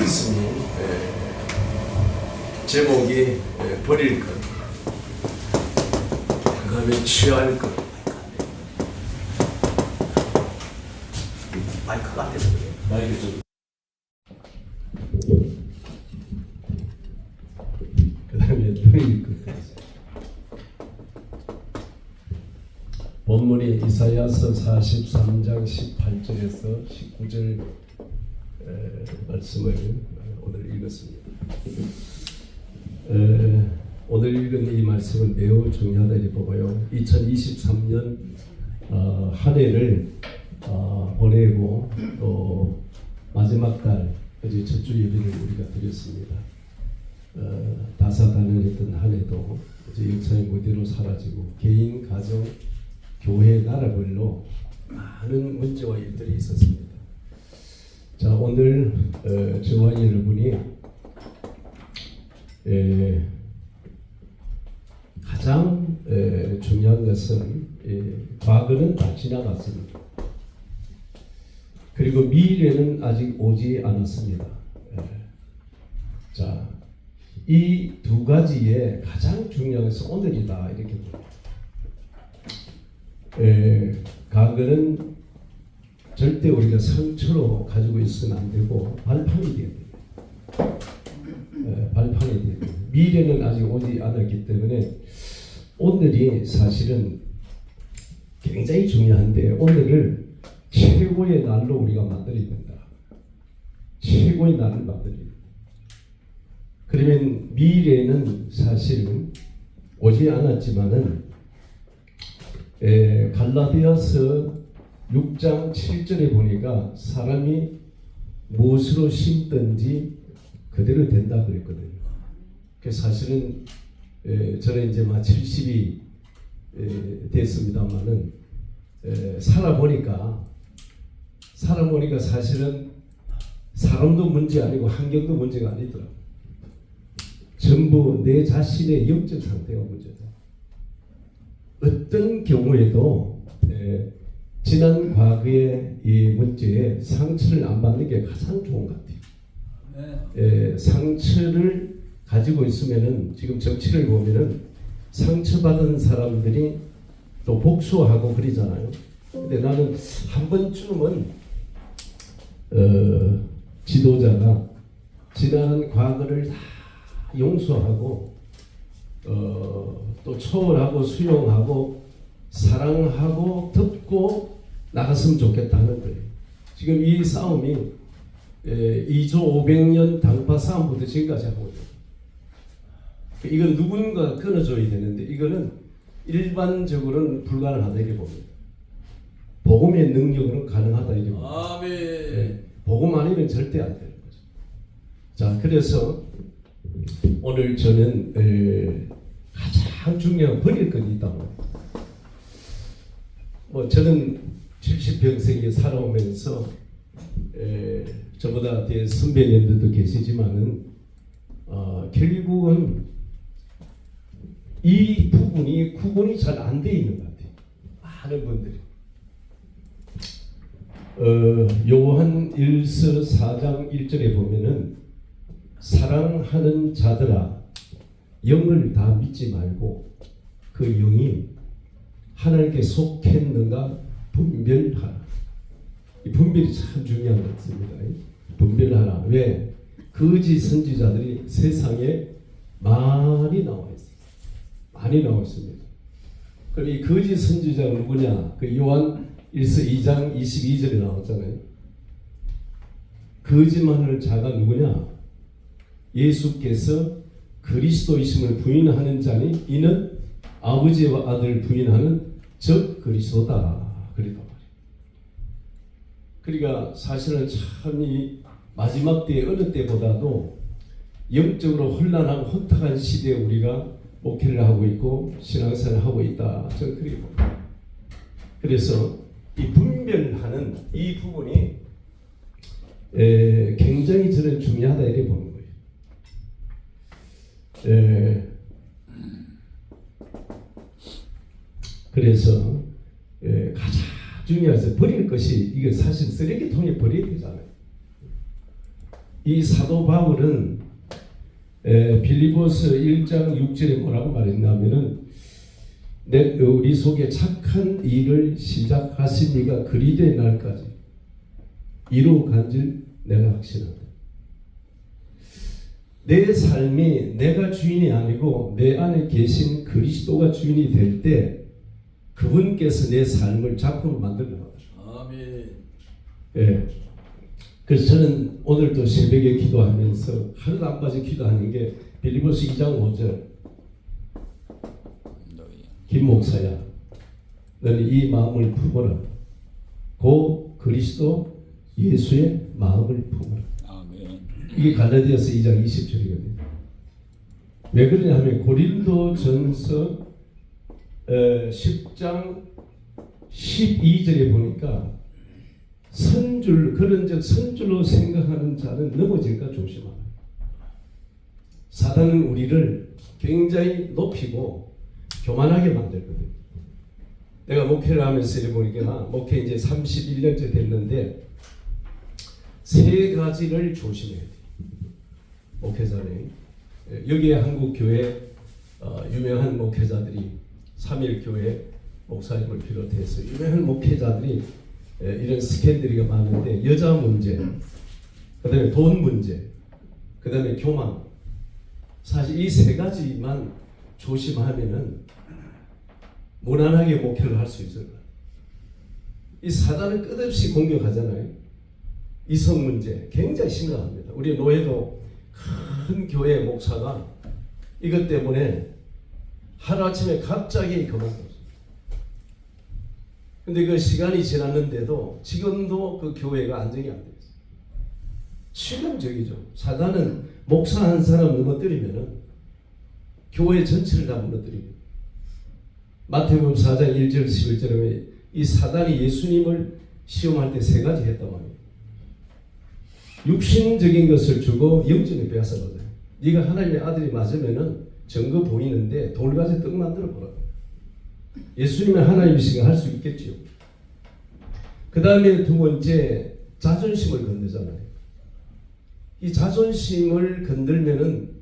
말씀이 제목이 버릴 것, 그 다음에 취할 것. 마이크가 안 돼서 그래요. 마이크 좀. 그 다음에 버릴 것. 본문이 이사야서 43장 18절에서 19절 말씀을 오늘 읽었습니다. 오늘 읽은 이 말씀은 매우 중요하다 이렇게 보고요. 2023년 한 해를 보내고 또 마지막 달 어제 첫주 예배를 우리가 드렸습니다. 다사다난했던 한 해도 이제 역사의 무대로 사라지고 개인, 가정, 교회, 나라별로 많은 문제와 일들이 있었습니다. 자, 오늘 저와 여러분이 가장 중요한 것은 과거는 다 지나갔습니다. 그리고 미래는 아직 오지 않았습니다. 자, 이 두 가지에 가장 중요한 것은 오늘이다 이렇게 봅니다. 과거는 절대 우리가 상처로 가지고 있으면 안 되고 발판이 돼야 됩니다. 발판이 돼야 됩니다. 미래는 아직 오지 않았기 때문에 오늘이 사실은 굉장히 중요한데 오늘을 최고의 날로 우리가 만들어야 된다. 최고의 날을 만들어야 된다. 그러면 미래는 사실은 오지 않았지만은 갈라디아서 6장 7절에 보니까 사람이 무엇으로 심든지 그대로 된다 그랬거든요. 그래서 사실은 저는 이제 막 70이 됐습니다만은 살아보니까 사실은 사람도 문제 아니고 환경도 문제가 아니더라고요. 전부 내 자신의 영적 상태가 문제다. 어떤 경우에도 지난 과거의 이 문제에 상처를 안 받는 게 가장 좋은 것 같아요. 상처를 가지고 있으면은 지금 정치를 보면은 상처받은 사람들이 또 복수하고 그러잖아요. 근데 나는 한 번쯤은 지도자가 지난 과거를 다 용서하고 또 초월하고 수용하고 사랑하고 덮고 나갔으면 좋겠다는 거예요. 지금 이 싸움이 2조 500년 당파 싸움부터 지금까지 하고 있어요. 이건 누군가 끊어줘야 되는데 이거는 일반적으로는 불가능하다 이렇게 봅니다. 복음의 능력으로 가능하다 이렇게 봅니다. 아멘. 복음 아니면 절대 안 되는 거죠. 자, 그래서 오늘 저는 가장 중요한 버릴 것이 있다고. 저는 70평생에 살아오면서 저보다 뒤에 선배님들도 계시지만은 결국은 이 부분이 구분이 잘 안 돼 있는 것 같아요. 많은 분들이. 요한 1서 4장 1절에 보면은 사랑하는 자들아 영을 다 믿지 말고 그 영이 하나님께 속했는가 분별하라. 이 분별이 참 중요한 것 같습니다. 분별하라. 왜? 거짓 선지자들이 세상에 많이 나와 있어요. 많이 나와 있습니다. 그럼 이 거짓 선지자가 누구냐? 그 요한 1서 2장 22절에 나왔잖아요. 거짓말하는 자가 누구냐? 예수께서 그리스도이심을 부인하는 자니 이는 아버지와 아들 부인하는 적 그리스도다. 그랬단 말이에요. 그러니까 사실은 참 이 마지막 때의 어느 때보다도 영적으로 혼란하고 혼탁한 시대에 우리가 목회를 하고 있고 신앙생활을 하고 있다. 저는 그렇게 봅니다. 그래서 이 분별하는 이 부분이 굉장히 저는 중요하다 이렇게 보는 거예요. 그래서 가장 중요해서 버릴 것이 이게 사실 쓰레기통에 버려야 되잖아요. 이 사도 바울은 빌립보서 1장 6절에 뭐라고 말했냐면은 우리 속에 착한 일을 시작하시니가 그리스도의 날까지 이루어 간줄 내가 확신한다. 내 삶이 내가 주인이 아니고 내 안에 계신 그리스도가 주인이 될 때 그분께서 내 삶을 작품을 만들어 나가죠. 아멘. 예. 그래서 저는 오늘도 새벽에 기도하면서 하루도 안 빠져 기도하는 게 빌립보서 2장 5절. 김 목사야, 너는 이 마음을 품어라. 고 그리스도 예수의 마음을 품어라. 아멘. 이게 갈라디아서 2장 20절이거든요. 왜 그러냐면 고린도전서 10장 12절에 보니까 그런즉 선줄로 생각하는 자는 넘어질까 조심하라. 사단은 우리를 굉장히 높이고 교만하게 만들거든. 내가 목회를 하면서 이래 보니까 목회 이제 31년째 됐는데 세 가지를 조심해야 돼. 목회자는 여기에 한국 교회 유명한 목회자들이 3.1교회 목사님을 비롯해서 유명한 목회자들이 이런 스캔들이 많은데 여자 문제, 그 다음에 돈 문제, 그 다음에 교만. 사실 이 세 가지만 조심하면은 무난하게 목회를 할 수 있을 거예요. 이 사단은 끝없이 공격하잖아요. 이성 문제 굉장히 심각합니다. 우리 노예도 큰 교회 목사가 이것 때문에 하루아침에 갑자기 그만뒀어요. 근데 그 시간이 지났는데도 지금도 그 교회가 안정이 안 되어 있어요. 실험적이죠. 사단은 목사 한 사람 넘어뜨리면은 교회 전체를 다 무너뜨립니다. 마태복음 4장 1절 11절에 이 사단이 예수님을 시험할 때 세 가지 했단 말이에요. 육신적인 것을 주고 영적인 빼앗아가잖아요. 네가 하나님의 아들이 맞으면은 증거 보이는데 돌가지 떡 만들어 보라고. 예수님은 하나님이시가 할 수 있겠지요. 그 다음에 두 번째 자존심을 건드잖아요. 이 자존심을 건들면은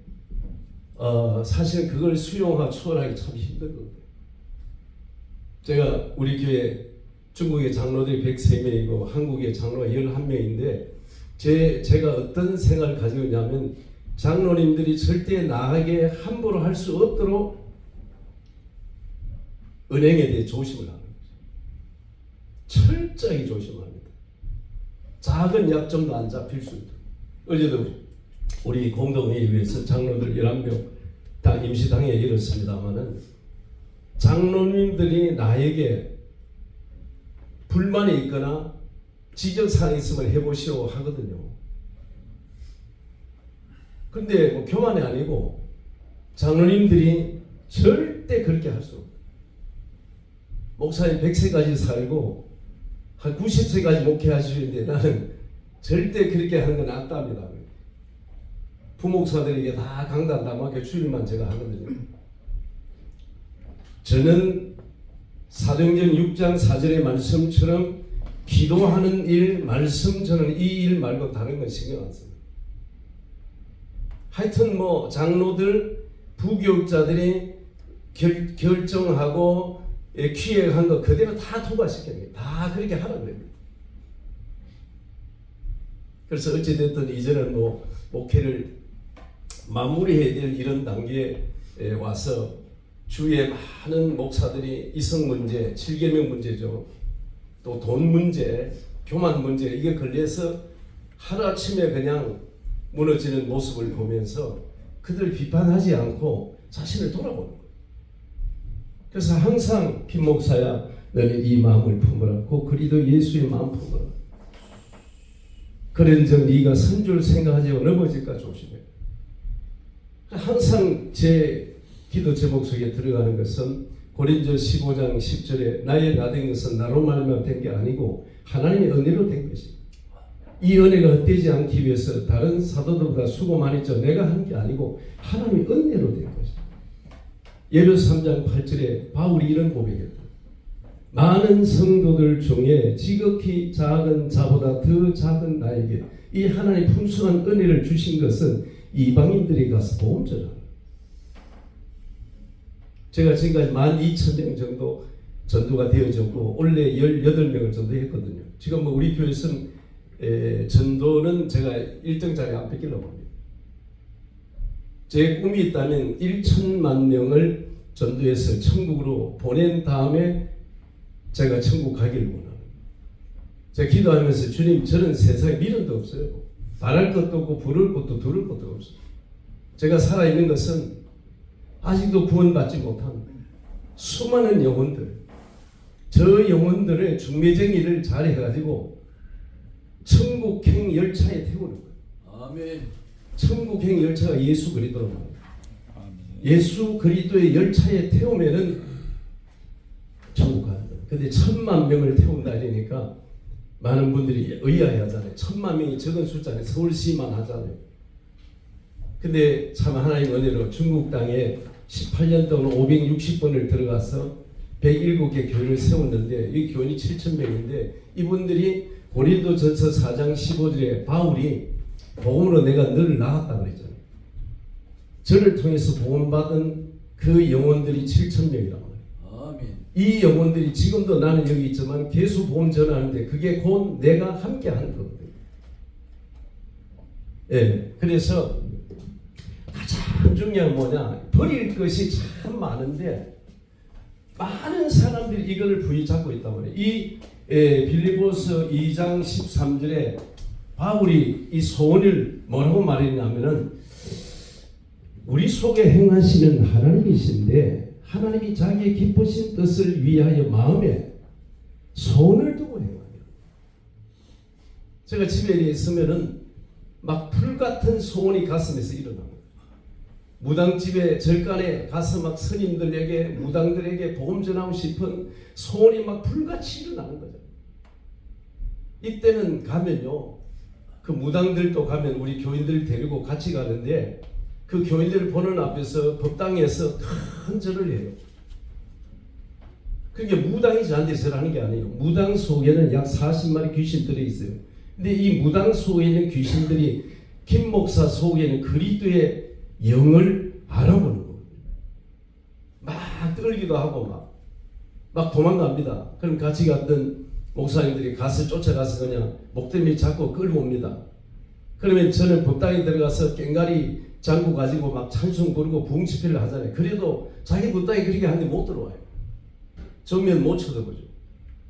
사실 그걸 수용하고 초월하기 참 힘들거든요. 제가 우리 교회 중국의 장로들이 103명이고 한국의 장로가 11명인데 제가 어떤 생각을 가지고 있냐면 장로님들이 절대 나에게 함부로 할 수 없도록 은행에 대해 조심을 하는 거죠. 철저히 조심합니다. 작은 약점도 안 잡힐 수 있도록. 어제도 우리 공동회의에서 장로들 11명 다 임시당에 이렇습니다마는 장로님들이 나에게 불만이 있거나 지적사항이 있으면 해보시오 하거든요. 근데 뭐 교만이 아니고 장로님들이 절대 그렇게 할 수 없어요. 목사님 100세까지 살고 한 90세까지 목회하시는데 나는 절대 그렇게 하는 건 안 답니다. 부목사들에게 다 강단 담아게 주일만 제가 하거든요. 저는 사도행전 6장 4절의 말씀처럼 기도하는 일, 말씀 저는 이 일 말고 다른 건 신경 안 씁니다. 하여튼 뭐 장로들, 부교육자들이 결정하고 기획한 거 그대로 다 통과시켜요. 다 그렇게 하라고 그럽니다. 그래서 어찌됐든 이제는 뭐 목회를 마무리해야 될 이런 단계에 와서 주위에 많은 목사들이 이성 문제, 7계명 문제죠. 또 돈 문제, 교만 문제 이게 걸려서 하루아침에 그냥 무너지는 모습을 보면서 그들 비판하지 않고 자신을 돌아보는 거예요. 그래서 항상 김 목사야 너는 이 마음을 품어라. 고 그리스도 예수의 마음 품어라. 그런즉 네가 선줄 생각하지 넘어질까 조심해. 항상 제 기도 제목 속에 들어가는 것은 고린도 15장 10절에 나의 나된 것은 나로 말미암아 된 게 아니고 하나님의 은혜로 된 것이다. 이 은혜가 헛되지 않기 위해서 다른 사도들보다 수고 많이 했죠. 내가 한 게 아니고 하나님의 은혜로 된 것이다. 예배서 3장 8절에 바울이 이런 고백했다. 많은 성도들 중에 지극히 작은 자보다 더 작은 나에게 이 하나님의 풍성한 은혜를 주신 것은 이방인들이 가서 복음 전하는. 제가 지금까지 12,000명 정도 전도가 되어졌고 원래 18명을 전도했거든요. 지금 뭐 우리 교회에서는 전도는 제가 일정 자리 안 뺏기려고 합니다. 제 꿈이 있다면 1,000만 명을 전도해서 천국으로 보낸 다음에 제가 천국 가기를 원합니다. 제가 기도하면서 주님, 저는 세상에 미련도 없어요. 바랄 것도 없고 부를 것도 두를 것도 없어요. 제가 살아있는 것은 아직도 구원받지 못한 수많은 영혼들, 저 영혼들의 중매쟁이를 잘 해가지고 천국행 열차에 태우는 거예요. 아멘. 천국행 열차가 예수 그리스도로 말합니다. 예수 그리스도의 열차에 태우면은 천국 가는 거예요. 근데 1,000만 명을 태운다 이러니까 많은 분들이 의아해하잖아요. 1,000만 명이 적은 숫자는 서울시만 하잖아요. 근데 참 하나님 은혜로 중국 땅에 18년 동안 560번을 들어가서 107개 교회를 세웠는데 이 교인이 7,000명인데 이분들이 고린도전서 4장 15절에 바울이 복음으로 내가 너를 낳았다 그랬잖아요. 저를 통해서 복음받은 그 영혼들이 7,000명이라고 해요. 아멘. 이 영혼들이 지금도 나는 여기 있지만 계속 복음 전하는데 그게 곧 내가 함께 하는 거거든요. 예, 그래서 가장 중요한 뭐냐, 버릴 것이 참 많은데 많은 사람들이 이걸 부여잡고 있단 말이에요. 이 빌립보서 2장 13절에 바울이 이 소원을 뭐라고 말했냐면은 우리 속에 행하시는 하나님이신데 하나님이 자기의 기쁘신 뜻을 위하여 마음에 소원을 두고 행하며. 제가 집에 있으면은 막 불같은 소원이 가슴에서 일어납니다. 무당집에 절간에 가서 막 스님들에게 무당들에게 복음 전하고 싶은 소원이 막 불같이 일어나는 거죠. 이때는 가면요, 그 무당들도 가면 우리 교인들 데리고 같이 가는데 그 교인들을 보는 앞에서 법당에서 큰 절을 해요. 그게 무당이 저한테 절하는 게 아니에요. 무당 속에는 약 40마리 귀신들이 있어요. 근데 이 무당 속에 있는 귀신들이 김 목사 속에는 그리스도의 영을 알아보는 거예요. 막 떨기도 하고 막 도망갑니다. 그럼 같이 갔던 목사님들이 가서 쫓아가서 그냥 목덜미 잡고 끌고 옵니다. 그러면 저는 법당에 들어가서 꽹가리 장구 가지고 막 찬송 부르고 부흥집회를 하잖아요. 그래도 자기 법당에 그렇게 하는데 못 들어와요. 정면 못 쳐다보죠.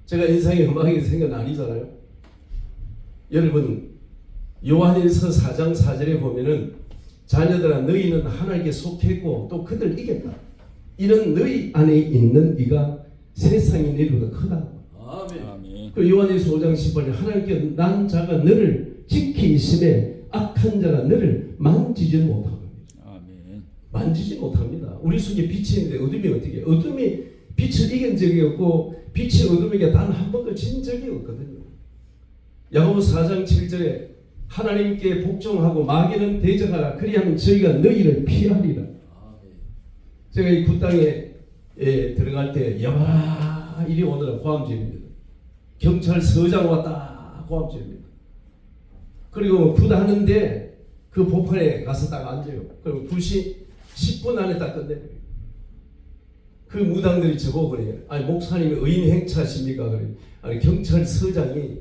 제가 인상이 험하게 생긴 건 아니잖아요. 여러분, 요한일서 4장 4절에 보면은 자녀들아 너희는 하나님께 속했고 또 그들 이겼다. 이는 너희 안에 있는 네가 세상의 너희보다 크다. 아멘. 그 요한일서 5장 10절에 하나님께 난 자가 너를 지키 있음에 악한 자가 너를 만지지 못합니다. 아멘. 만지지 못합니다. 우리 속에 빛이 있는데 어둠이 어떻게? 어둠이 빛을 이긴 적이 없고 빛이 어둠에게 단 한 번도 진 적이 없거든요. 야고보서 4장 7절에 하나님께 복종하고 마귀는 대적하라. 그리하면 저희가 너희를 피하리라. 제가 이 굿땅에 들어갈 때 여봐라 이리 오느라 고함질입니다. 경찰서장 왔다 고함질입니다. 그리고 굿 하는데 그 복판에 가서 딱 앉아요. 그럼 굿이 10분 안에 딱 끝내요. 그 무당들이 저보고 그래요. 아니 목사님이 의인 행차십니까? 그래요. 아니 경찰서장이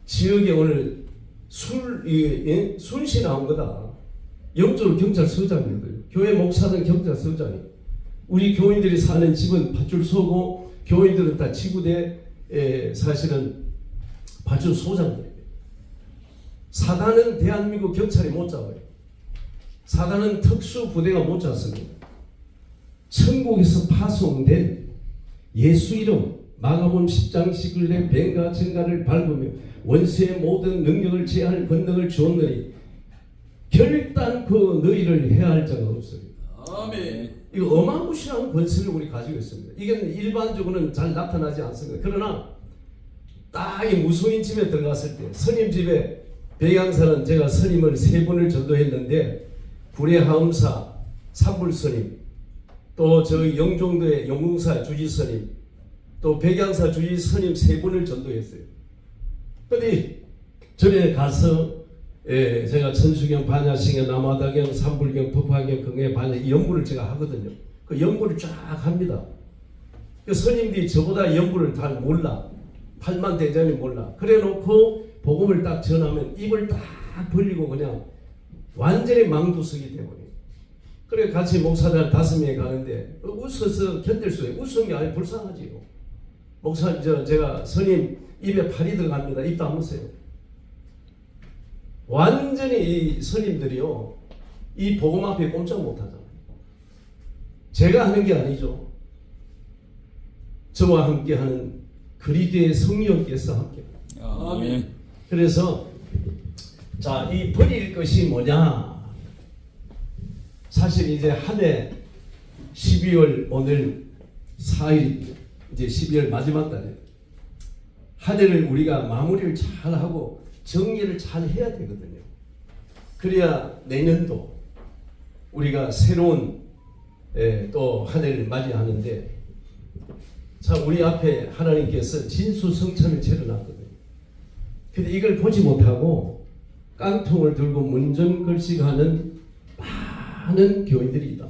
지역에 오늘 술시 나온 거다. 영적으로 경찰서장이거든요. 교회 목사는 경찰서장이. 우리 교인들이 사는 집은 파출소고 교인들은 다 지구대 사실은 파출소장들이에요. 사단은 대한민국 경찰이 못 잡아요. 사단은 특수부대가 못 잡습니다. 천국에서 파송된 예수 이름 마가복음 10장 19절에 뱀과 증가를 밟으며 원수의 모든 능력을 제할 권능을 주었느니 결단코 너희를 해할 자가 없습니다. 아멘. 이거 어마무시한 권세를 우리 가지고 있습니다. 이게 일반적으로는 잘 나타나지 않습니다. 그러나 딱 이 무속인 집에 들어갔을 때 스님 집에 백양사는 제가 스님을 3분을 전도했는데 구례하음사 산불스님 또 저희 영종도의 영궁사 주지스님 또 백양사 주의 스님 3분을 전도했어요. 근데 전에 가서 제가 천수경, 반야신경, 남화다경, 삼불경, 법화경, 긍해, 반야 이 연구를 제가 하거든요. 그 연구를 쫙 합니다. 그 스님들이 저보다 연구를 잘 몰라. 8만 대장이 몰라. 그래놓고 복음을 딱 전하면 입을 딱 벌리고 그냥 완전히 망두쓰기 때문에. 그래 같이 목사들 5명이 가는데 웃어서 견딜 수 있어요. 웃은 게 아니라 불쌍하지요. 목사 제가 스님 입에 팔이 들어갑니다. 입 다무세요. 완전히 이 스님들이요 이 복음 앞에 꼼짝 못하잖아요. 제가 하는 게 아니죠. 저와 함께하는 그리스도의 성령께서 함께. 아멘. 그래서 자, 이 버릴 것이 뭐냐? 사실 이제 한 해 12월 오늘 4일 이제 12월 마지막 달에 한 해를 우리가 마무리를 잘 하고 정리를 잘 해야 되거든요. 그래야 내년도 우리가 새로운 또 한 해를 맞이하는데 참 우리 앞에 하나님께서 진수성찬을 차려놨거든요. 근데 이걸 보지 못하고 깡통을 들고 문전글식하는 많은 교인들이 있다.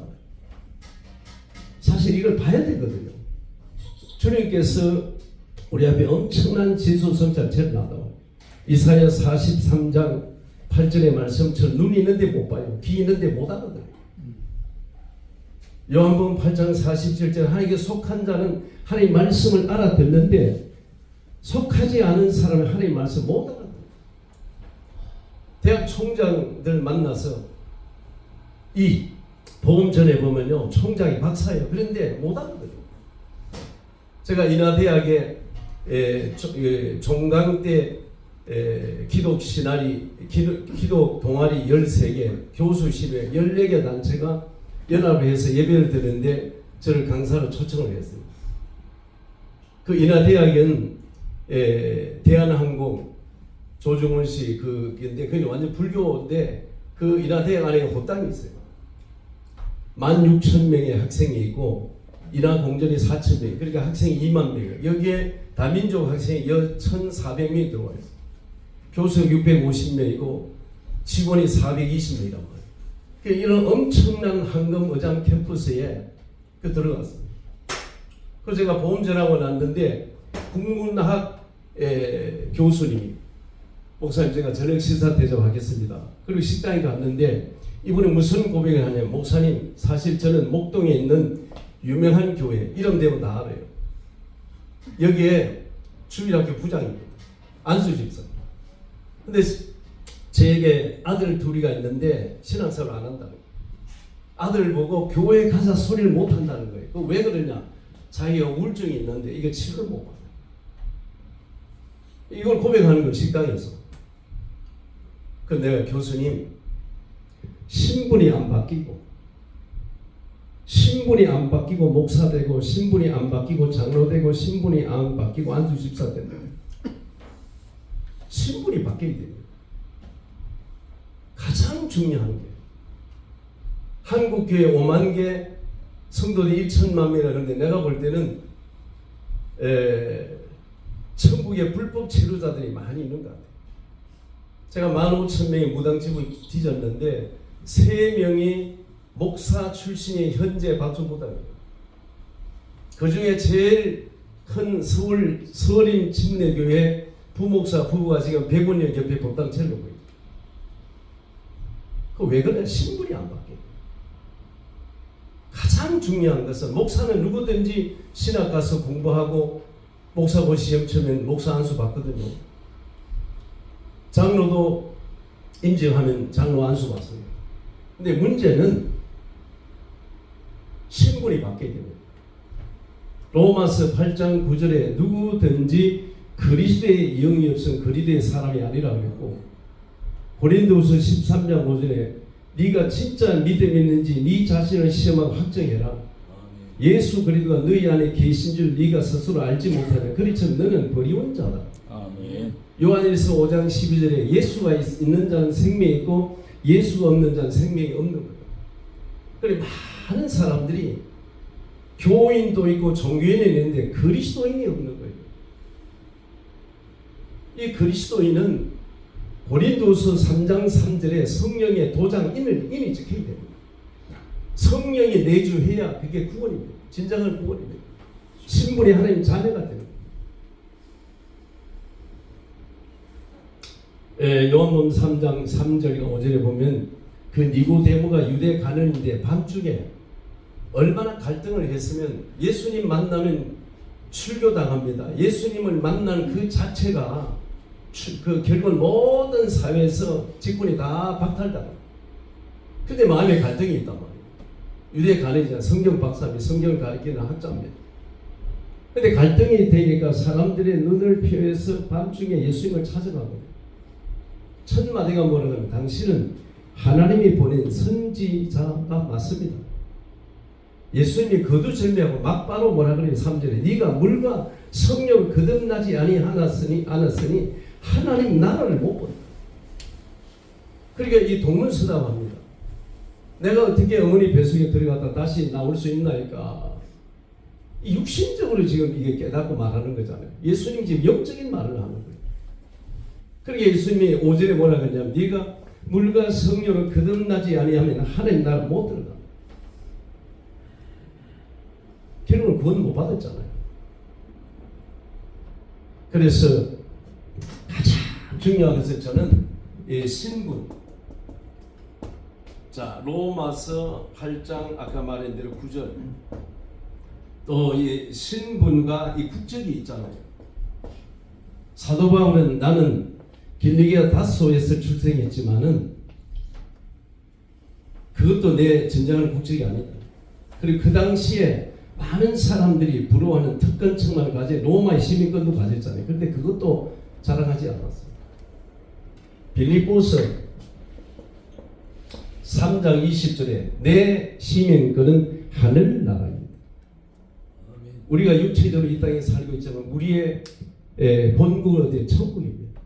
사실 이걸 봐야 되거든요. 주님께서 우리 앞에 엄청난 진수성찬을 차려놨다고. 이사야 43장 8절의 말씀처럼 눈이 있는데 못 봐요. 귀 있는데 못 알아들어요. 요한복음 8장 47절 하나님께 속한 자는 하나님 말씀을 알아듣는데 속하지 않은 사람은 하나님 말씀 못 알아들어요. 대학 총장들 만나서 이 복음 전에 보면요 총장이 박사예요. 그런데 못 알아들어요. 제가 인하대학에 종강 때 기독 시나리 기독 동아리 13개 교수실에 14개 단체가 연합해서 예배를 드렸는데 저를 강사로 초청을 했어요. 그 인하대학은 대한항공 조중훈 씨 그인데 그게 완전 불교인데 그 인하대학 안에 호당이 있어요. 16,000명의 학생이 있고 인하공전이 4,000명, 그러니까 학생이 2만 명이에요. 여기에 다민족 학생이 1,400명이 들어와 있어요. 교수 650명이고 직원이 420명이란 말이에요. 이런 엄청난 황금 의장 캠퍼스에 들어갔어요. 그래서 제가 보험 전하고 났는데 국문학 교수님이 목사님 제가 저녁 식사 대접하겠습니다. 그리고 식당에 갔는데 이분이 무슨 고백을 하냐면 목사님 사실 저는 목동에 있는 유명한 교회 이름 대고 다 알아요. 여기에 주일학교 부장입니다. 안수 집사. 근데 제게 아들 둘이가 있는데 신앙생활 안 한다는 거예요. 아들 보고 교회 가서 소리를 못 한다는 거예요. 그 왜 그러냐? 자기가 우울증이 있는데 이거 치료를 못 받아요. 이걸 고백하는 거 식당에서. 그 내가 교수님 신분이 안 바뀌고 목사 되고 신분이 안 바뀌고 장로 되고 신분이 안 바뀌고 안수 집사 된다. 신분이 바뀌어야 됩니다. 가장 중요한 게 한국교회 5만 개 성도들이 1천만 명이라는데 내가 볼 때는 천국에 불법 체류자들이 많이 있는 것 같아요. 제가 15,000명의 무당집을 뒤졌는데 3명이 목사 출신의 현재 박종무당이에요. 그 중에 제일 큰 서울 서림 침례교회 부목사 부부가 지금 100원 옆에 법당 첼로고 있어요. 그 왜 그래? 신분이 안 바뀌어요. 가장 중요한 것은 목사는 누구든지 신학 가서 공부하고 목사고 시험 치면 목사 안수 받거든요. 장로도 인정하면 장로 안수 받습니다. 근데 문제는 신분이 바뀌어야 됩니다. 로마서 8장 9절에 누구든지 그리스도의 영이 없으면 그리스도의 사람이 아니라 그랬고 고린도후서 13장 5절에 네가 진짜 믿음이 있는지 네 자신을 시험하고 확정해라. 예수 그리스도가 너희 안에 계신 줄 네가 스스로 알지 못하냐. 그렇지만 너는 버리운 자다. 아멘. 요한일서 5장 12절에 예수가 있는 자는 생명이 있고 예수가 없는 자는 생명이 없는 거예요. 그래 많은 사람들이 교인도 있고 종교인이 있는데 그리스도인이 없는 거예요. 이 그리스도인은 고린도서 3장 3절에 성령의 도장 인이 찍혀야 됩니다. 성령이 내주해야 그게 구원입니다. 진정한 구원입니다. 신분이 하나님 자녀가 됩니다. 요한복음 3장 3절과 5절에 보면 그 니고데모가 유대 가는데 밤중에 얼마나 갈등을 했으면 예수님 만나면 출교당합니다. 예수님을 만난 그 자체가 결국 모든 사회에서 직분이 다 박탈당합니다. 근데 마음에 갈등이 있단 말이에요. 유대 가는이잖아요. 성경 박사입니다. 성경을 가르치는 학자입니다. 근데 갈등이 되니까 사람들의 눈을 피해서 밤중에 예수님을 찾아가거든요. 첫 마디가 뭐라고 하면 당신은 하나님이 보낸 선지자가 맞습니다. 예수님이 거두절미하고 막바로 뭐라 그래요? 3절에 네가 물과 성령을 거듭나지 않았으니 하나님 나라를 못 본다. 그러니까 이 동문서답합니다. 내가 어떻게 어머니 뱃속에 들어갔다 다시 나올 수 있나니까 육신적으로 지금 이게 깨닫고 말하는 거잖아요. 예수님 지금 영적인 말을 하는 거예요. 그러니까 예수님이 5절에 뭐라 그러냐면 네가 물과 성령을 거듭나지 아니하면 하나님 나라 못 들어가. 결국은 구원 못 받았잖아요. 그래서 가장 중요한 것은 저는 신분. 자, 로마서 8장 아까 말한 대로 9절. 또 이 신분과 이 국적이 있잖아요. 사도 바울은 나는 길리기아 다소에서 출생했지만은 그것도 내 진정한 국적이 아니다. 그리고 그 당시에 많은 사람들이 부러워하는 특권층만 가져 로마의 시민권도 가졌잖아요. 그런데 그것도 자랑하지 않았어요. 빌립보서 3장 20절에 내 시민권은 하늘나라입니다. 우리가 육체적으로 이 땅에 살고 있지만 우리의 본국은 어디에? 천국입니다.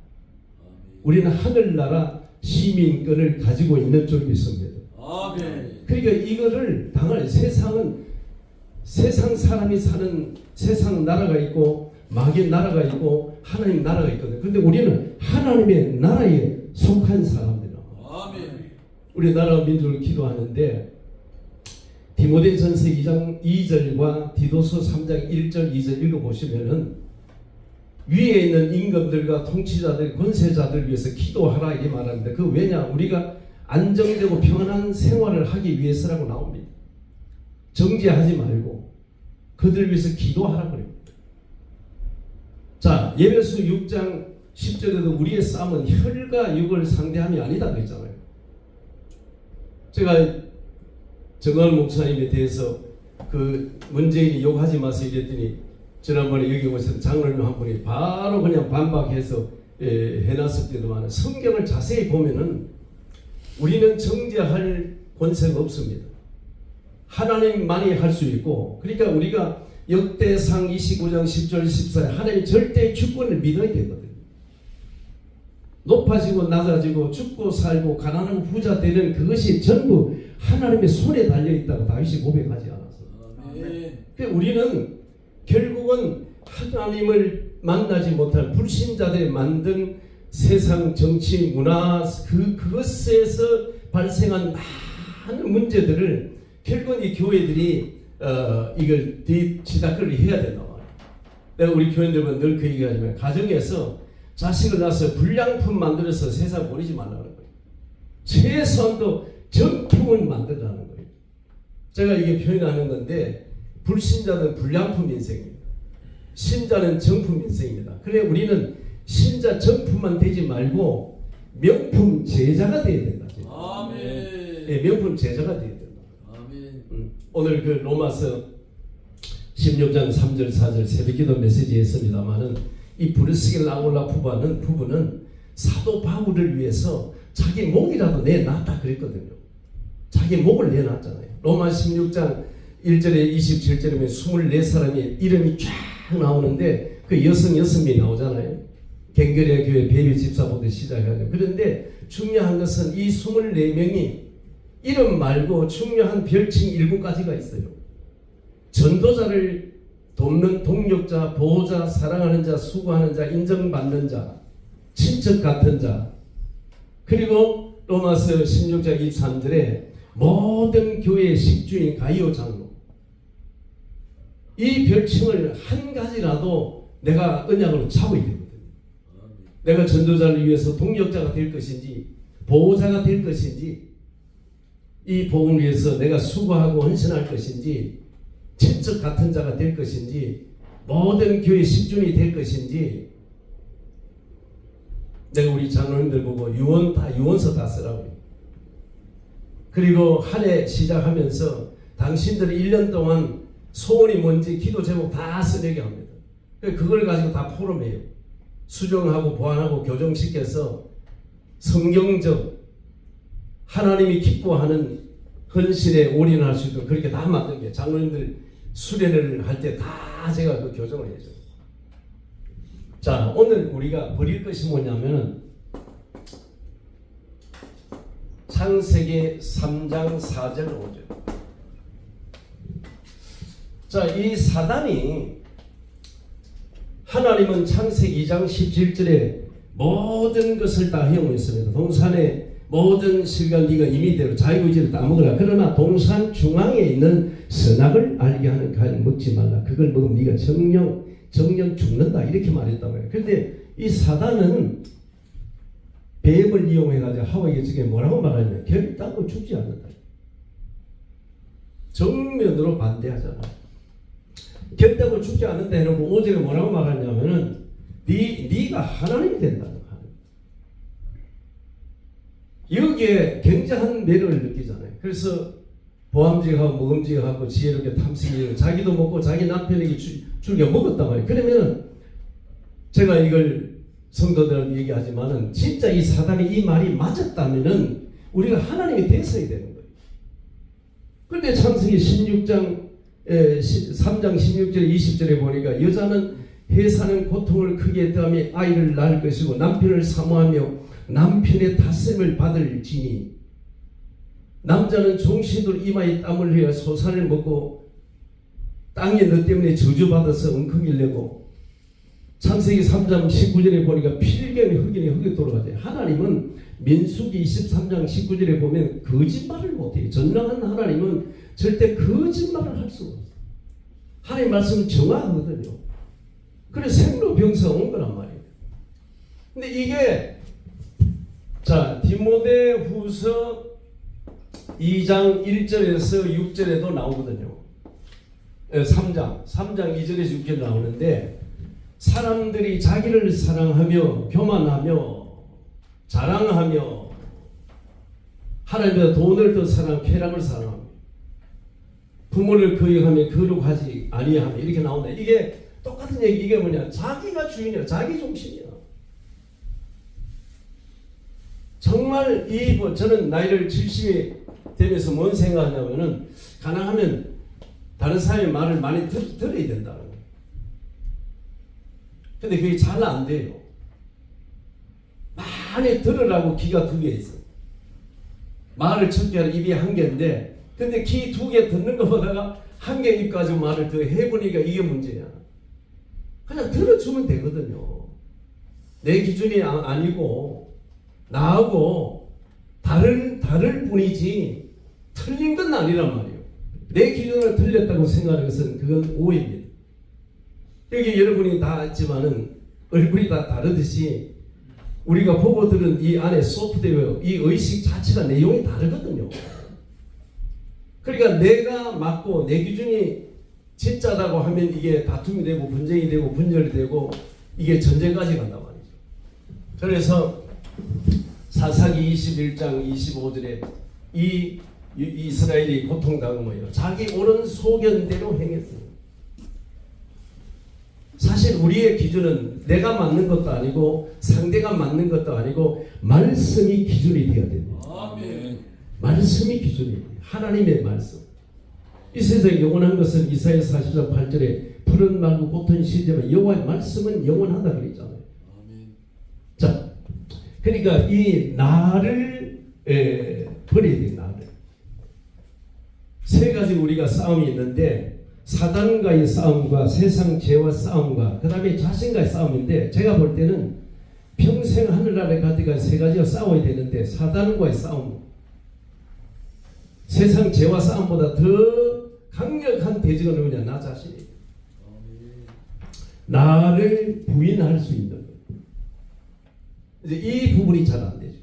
우리는 하늘나라 시민권을 가지고 있는 줄 믿습니다. 그러니까 이거를 당할 세상은 세상 사람이 사는 세상 나라가 있고 마귀의 나라가 있고 하나님 나라가 있거든요. 그런데 우리는 하나님의 나라에 속한 사람들이라. 우리나라 민족을 기도하는데 디모데전서 2장 2절과 디도서 3장 1절 2절 읽어보시면은 위에 있는 임금들과 통치자들 권세자들 위해서 기도하라 이렇게 말하는데 그 왜냐? 우리가 안정되고 평안한 생활을 하기 위해서라고 나옵니다. 정죄하지 말고 그들 위해서 기도하라 그래요. 자, 예배서 6장 10절에도 우리의 싸움은 혈과 육을 상대함이 아니다 그랬잖아요. 제가 정할 목사님에 대해서 그 문재인이 욕하지 마세요 이랬더니 지난번에 여기 오셔서 장로님 한 분이 바로 그냥 반박해서 해놨을 때도 많아요. 성경을 자세히 보면은 우리는 정죄할 권세가 없습니다. 하나님만이 할 수 있고, 그러니까 우리가 역대상 25장 10절 14절 하나님의 절대의 주권을 믿어야 되거든요. 높아지고 낮아지고 죽고 살고 가난하고 부자 되는 그것이 전부 하나님의 손에 달려있다고 다윗이 고백하지 않았어요. 그러니까 우리는 결국은 하나님을 만나지 못한 불신자들이 만든 세상 정치 문화 그것에서 발생한 많은 문제들을 결국은 이 교회들이 이걸 뒤치다끌이 해야 된다 말이에요. 내가 우리 교인들은 늘 그 얘기하지만 가정에서 자식을 낳아서 불량품 만들어서 세상 버리지 말라는 거예요. 최소한도 정품은 만들라는 거예요. 제가 이게 표현하는 건데 불신자는 불량품 인생입니다. 신자는 정품 인생입니다. 그래 우리는 신자 정품만 되지 말고 명품 제자가 되어야 된다. 아멘. 네, 명품 제자가 되어야 된다. 아멘. 오늘 그 로마서 16장 3절 4절 새벽기도 메시지에 있습니다만은 이 브루스겔 아울라 부부는 사도 바울을 위해서 자기 목이라도 내놨다 그랬거든요. 자기 목을 내놨잖아요. 로마 16장 1절에 27절에 24사람의 이름이 쫙 나오는데 그 여성 6명이 나오잖아요. 갱거리아 교회 베비 집사부터 시작하죠. 그런데 중요한 것은 이 24명이 이름 말고 중요한 별칭 7가지가 있어요. 전도자를 돕는 동력자, 보호자, 사랑하는 자, 수고하는 자, 인정받는 자, 친척 같은 자. 그리고 로마서 16장 23절에 모든 교회의 식주인 가이오 장로. 이 별칭을 한 가지라도 내가 언약으로 잡아야 되거든요. 내가 전도자를 위해서 동력자가 될 것인지 보호자가 될 것인지 이 복음을 위해서 내가 수고하고 헌신할 것인지 친척 같은 자가 될 것인지 모든 교회 식준이 될 것인지 내가 우리 장로님들 보고 유언서 다 쓰라고. 그리고 한 해 시작하면서 당신들이 1년 동안 소원이 뭔지 기도 제목 다 써내게 합니다. 그걸 가지고 다 포럼해요. 수정하고 보완하고 교정시켜서 성경적 하나님이 기뻐하는 헌신에 올인할 수 있도록 그렇게 다 만든 게 장로님들 수련회를 할 때 다 제가 그 교정을 해줘요. 자, 오늘 우리가 버릴 것이 뭐냐면 창세기 3장 4절 5절. 자, 이 사단이 하나님은 창세기 2장 17절에 모든 것을 다 허용했습니다. 동산의 모든 실과 네가 임의대로 자유의지를 따먹으라. 그러나 동산 중앙에 있는 선악을 알게 하는 과일을 먹지 말라. 그걸 먹으면 네가 정령 죽는다. 이렇게 말했단 말이에요. 그런데 이 사단은 뱀을 이용해가지고 하와에게 저게 뭐라고 말하냐면 뱀이 따고 죽지 않는다. 정면으로 반대하잖아. 뱀 따고 죽지 않는다 해놓고 오제가 뭐라고 말하냐면은 네가 하나님이 된다는 거야. 여기에 굉장한 매력을 느끼잖아요. 그래서 보암직하고 먹음직하고 지혜롭게 탐색이 자기도 먹고 자기 남편에게 줄겨 먹었단 말이에요. 그러면 제가 이걸 성도들한테 얘기하지만은 진짜 이 사단이 이 말이 맞았다면은 우리가 하나님이 됐어야 되는 거예요. 그런데 창세기 3장 16절 20절에 보니까 여자는 해사는 고통을 크게 했다며 아이를 낳을 것이고 남편을 사모하며 남편의 다스림을 받을지니 남자는 종신으로 이마에 땀을 흘려 소산을 먹고 땅에 너 때문에 저주받아서 엉크기를 내고 창세기 3장 19절에 보니까 필경이 흑인이 흑에 돌아가죠. 하나님은 민수기 23장 19절에 보면 거짓말을 못해요. 전능한 하나님은 절대 거짓말을 할 수가 없어요. 하나님 말씀은 정확하거든요. 그래서 생로병사가 온 거란 말이에요. 근데 이게 자 디모데후서 2장 1절에서 6절에도 나오거든요. 3장 2절에서 6절 나오는데 사람들이 자기를 사랑하며 교만하며 자랑하며 하나님보다 돈을 더 사랑하며 쾌락을 사랑하며 부모를 거역하며 거룩하지 아니하며 이렇게 나온다. 이게 똑같은 얘기. 이게 뭐냐? 자기가 주인이야. 자기 중심이야. 정말 저는 나이를 70이 되면서 뭔 생각하냐면은 가능하면 다른 사람의 말을 많이 들어야 된다는 거예요. 근데 그게 잘 안 돼요. 많이 들으라고 귀가 2개 있어. 말을 척결하는 입이 1개인데 근데 귀 2개 듣는 것보다가 1개 입 가지고 말을 더 해보니까 이게 문제야. 그냥 들어주면 되거든요. 내 기준이 아니고 나하고 다를 뿐이지 틀린 건 아니란 말이에요. 내 기준을 틀렸다고 생각하는 것은 그건 오해입니다. 여기 여러분이 다 알지만은 얼굴이 다 다르듯이 우리가 보고 들은 이 안에 소프트웨어, 이 의식 자체가 내용이 다르거든요. 그러니까 내가 맞고 내 기준이 진짜다고 하면 이게 다툼이 되고 분쟁이 되고 분열이 되고 이게 전쟁까지 간단 말이죠. 그래서 사사기 21장 25절에 이 이스라엘이 고통당한 거예요. 자기 옳은 소견대로 행했어요. 사실 우리의 기준은 내가 맞는 것도 아니고 상대가 맞는 것도 아니고 말씀이 기준이 되어야 됩니다. 아멘. 말씀이 기준이 돼요. 하나님의 말씀. 이 세상에 영원한 것은 이사야 40장 8절에 푸른 말고 꽃은 시지만 여호와의 말씀은 영원하다 그랬잖아요. 아멘. 자, 그러니까 이 나를 버려야 돼요. 나를. 3가지 우리가 싸움이 있는데 사단과의 싸움과 세상 죄와 싸움과 그 다음에 자신과의 싸움인데, 제가 볼 때는 평생 하늘나라에 갈 때까지 세 가지가 싸워야 되는데, 사단과의 싸움, 세상 죄와 싸움보다 더 강력한 대적은 누구냐? 나 자신이에요. 나를 부인할 수 있는 것. 이제 이 부분이 잘 안 되죠.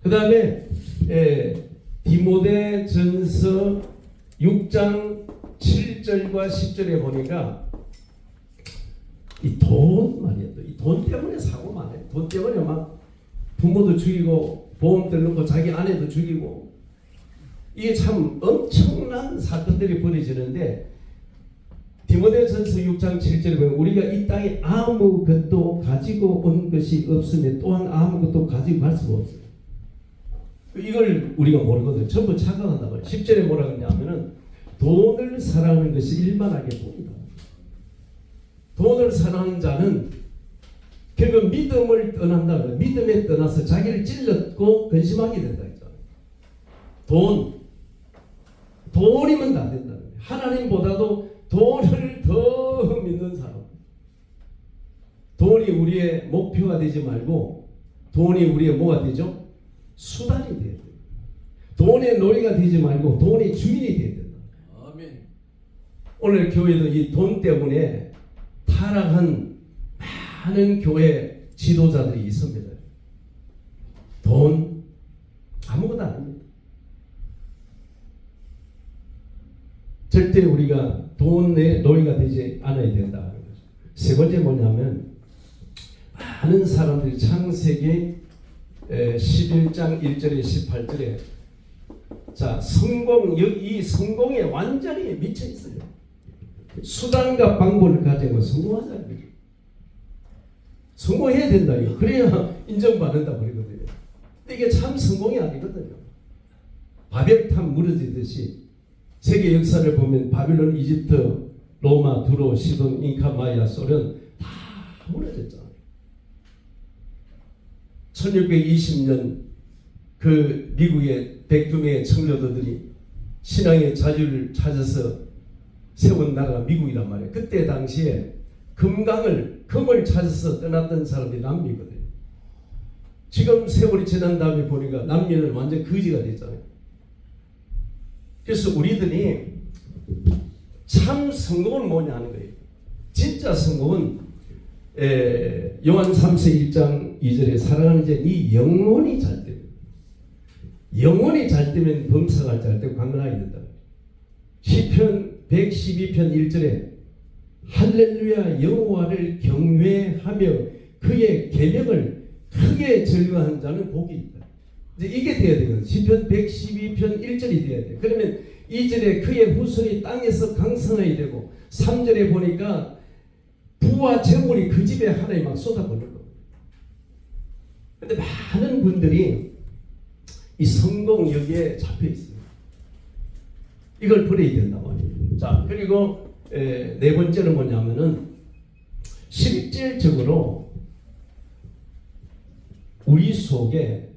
그 다음에 디모데전서 6장 7절과 10절에 보니까 이 돈 말이야. 이 돈 때문에 사고 많아요. 돈 때문에 막 부모도 죽이고 보험 들고 자기 아내도 죽이고, 이게 참 엄청난 사건들이 벌어지는데, 디모데전서 6장 7절에 보면 우리가 이 땅에 아무것도 가지고 온 것이 없으면 또한 아무것도 가지고 갈 수가 없어요. 이걸 우리가 모르거든요. 전부 착각한단 말이에요. 10절에 뭐라 그러냐면은 돈을 사랑하는 것이 일만하게 복이다. 돈을 사랑하는 자는 결국 믿음을 떠난다. 믿음에 떠나서 자기를 찔렀고 근심하게 된다 했잖아요. 돈이면 안 된다는 거예요. 하나님보다도 돈을 더 믿는 사람. 돈이 우리의 목표가 되지 말고 돈이 우리의 뭐가 되죠? 수단이 돼야 돼요. 돈의 노예가 되지 말고 돈의 주인이 돼야 된다. 아멘. 오늘 교회도 이 돈 때문에 타락한 많은 교회 지도자들이 있습니다. 돈 아무것도 아닙니다. 절대 우리가 돈의 노예가 되지 않아야 된다. 세 번째 뭐냐면, 많은 사람들이 창세기 11장 1절에 18절에 자, 이 성공에 완전히 미쳐 있어요. 수단과 방법을 가지고 성공하자는 거죠. 성공해야 된다. 그래야 인정받는다 그러거든요. 근데 이게 참 성공이 아니거든요. 바벨탑 무너지듯이 세계 역사를 보면 바빌론, 이집트, 로마, 두로, 시돈, 잉카, 마야, 소련 다 무너졌잖아요. 1620년 그 미국의 102명의 청교도들이 신앙의 자유를 찾아서 세운 나라가 미국이란 말이에요. 그때 당시에 금을 찾아서 떠났던 사람들이 남미거든요. 지금 세월이 지난 다음에 보니까 남미는 완전 거지가 됐잖아요. 그래서 우리들이 참 성공은 뭐냐 하는 거예요. 진짜 성공은 요한 3세 1장 2절에 사랑하는 자 네 영혼이 잘 되면, 영혼이 잘 되면 범사가 잘 되고 강건하게 된다. 시편 112편 1절에 할렐루야 여호와를 경외하며 그의 계명을 크게 즐거워하는 자는 복이 있다. 이제 이게 돼야 되거든. 시편 112편 1절이 돼야 돼. 그러면 2절에 그의 후손이 땅에서 강성해야 되고, 3절에 보니까 부와 재물이 그 집에 하나에 막 쏟아버릴 겁니다. 근데 많은 분들이 이 성공 여기에 잡혀 있어요. 이걸 버려야 된단 말이에요. 자, 그리고 네 번째는 뭐냐면은 실질적으로 우리 속에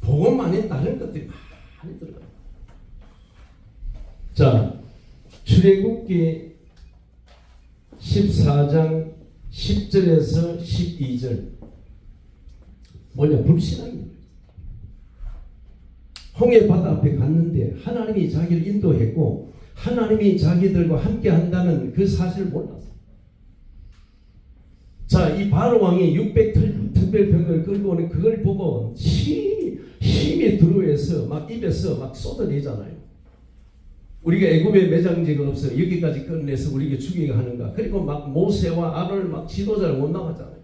복음 안에 다른 것들이 많이 들어가요. 자, 출애굽기 14장 10절에서 12절 뭐냐? 불신앙이에요. 홍해 바다 앞에 갔는데 하나님이 자기를 인도했고 하나님이 자기들과 함께 한다는 그 사실을 몰랐어요. 자, 이 바로 왕이 600 특별병을 끌고 오는 그걸 보고 힘이 들어와서 막 입에서 막 쏟아내잖아요. 우리가 애굽에 매장지가 없어요. 여기까지 끝내서 우리에게 죽이게 하는가. 그리고 막 모세와 아론을 막 지도자를 못 나가잖아요.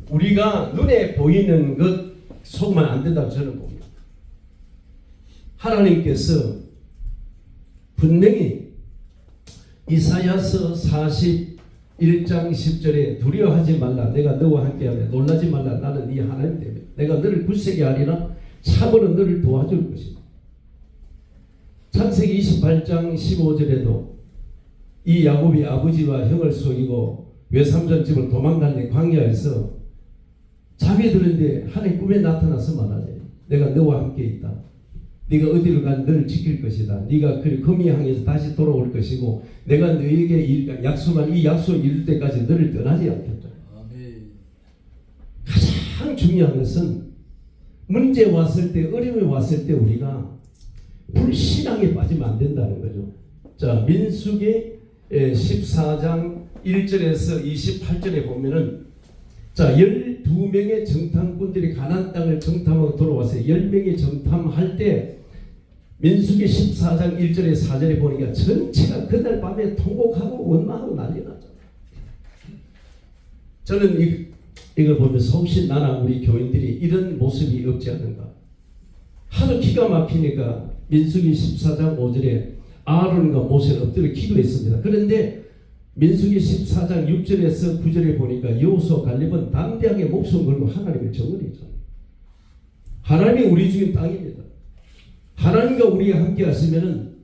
우리가 눈에 보이는 것 속으면 안 된다고 저는 봅니다. 하나님께서 분명히 이사야서 41장 10절에 두려워하지 말라. 내가 너와 함께하며 놀라지 말라. 나는 네 하나님 때문에 내가 너를 굳세게 하리라. 참으로 너를 도와줄 것이다. 창세기 28장 15절에도 이 야곱이 아버지와 형을 속이고 외삼촌 집을 도망가는 광야에서 잠이 드는데 하나님 꿈에 나타나서 말하지. 내가 너와 함께 있다. 네가 어디로 가든 너를 지킬 것이다. 네가 그리 금이 향해서 다시 돌아올 것이고 내가 너에게 약속한 이 약속을 이룰 때까지 너를 떠나지 않겠다. 가장 중요한 것은 문제 왔을 때, 어려움이 왔을 때 우리가 불신앙에 빠지면 안 된다는 거죠. 자, 민수기 14장 1절에서 28절에 보면은 자, 12명의 정탐꾼들이 가나안 땅을 정탐하고 돌아왔어요. 10명이 정탐할 때 민수기 14장 1절에 4절에 보니까 전체가 그날 밤에 통곡하고 원망하고 난리 났죠. 저는 이걸 보면서 혹시 나나 우리 교인들이 이런 모습이 없지 않은가. 하도 기가 막히니까 민수기 14장 5절에 아론과 모세는 엎드려 기도했습니다. 그런데 민수기 14장 6절에서 9절에 보니까 여호수아 갈렙은 담대하게 목숨 걸고 하나님의 정언이죠. 하나님이 우리 주인 땅입니다. 하나님과 우리가 함께 하시면은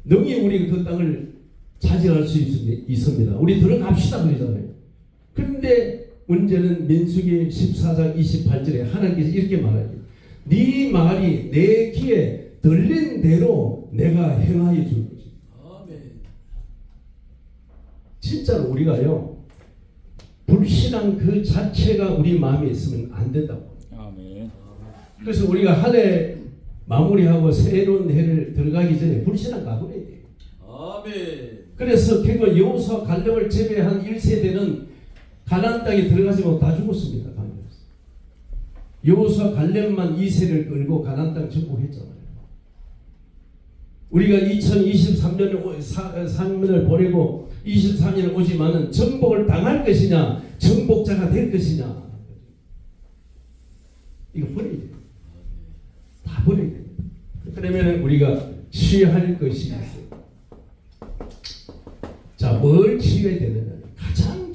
능히 우리가 그 땅을 차지할 수 있습니다. 우리 들어갑시다 그러잖아요. 그런데 문제는 민수기 14장 28절에 하나님께서 이렇게 말합니다. 네 말이 내 귀에 들린 대로 내가 행하여 줄 것이다. 진짜로 우리가요 불신앙 그 자체가 우리 마음에 있으면 안 된다고. 아멘. 그래서 우리가 한 해 마무리하고 새로운 해를 들어가기 전에 불신앙 가버려야 돼요. 아멘. 그래서 결국 여호수아 갈렙을 제외한 1세대는 가나안 땅에 들어가지 못하고 다 죽었습니다. 여호수아 갈렙만 2세를 끌고 가나안 땅 정복했잖아요. 우리가 2023년을 3년을 보내고 23년을 오지만은 정복을 당할 것이냐 정복자가 될 것이냐 이거 버려야 돼요. 다 버려야 돼요. 그러면 우리가 취할 것이 있어요. 자, 뭘 취해야 되느냐 가장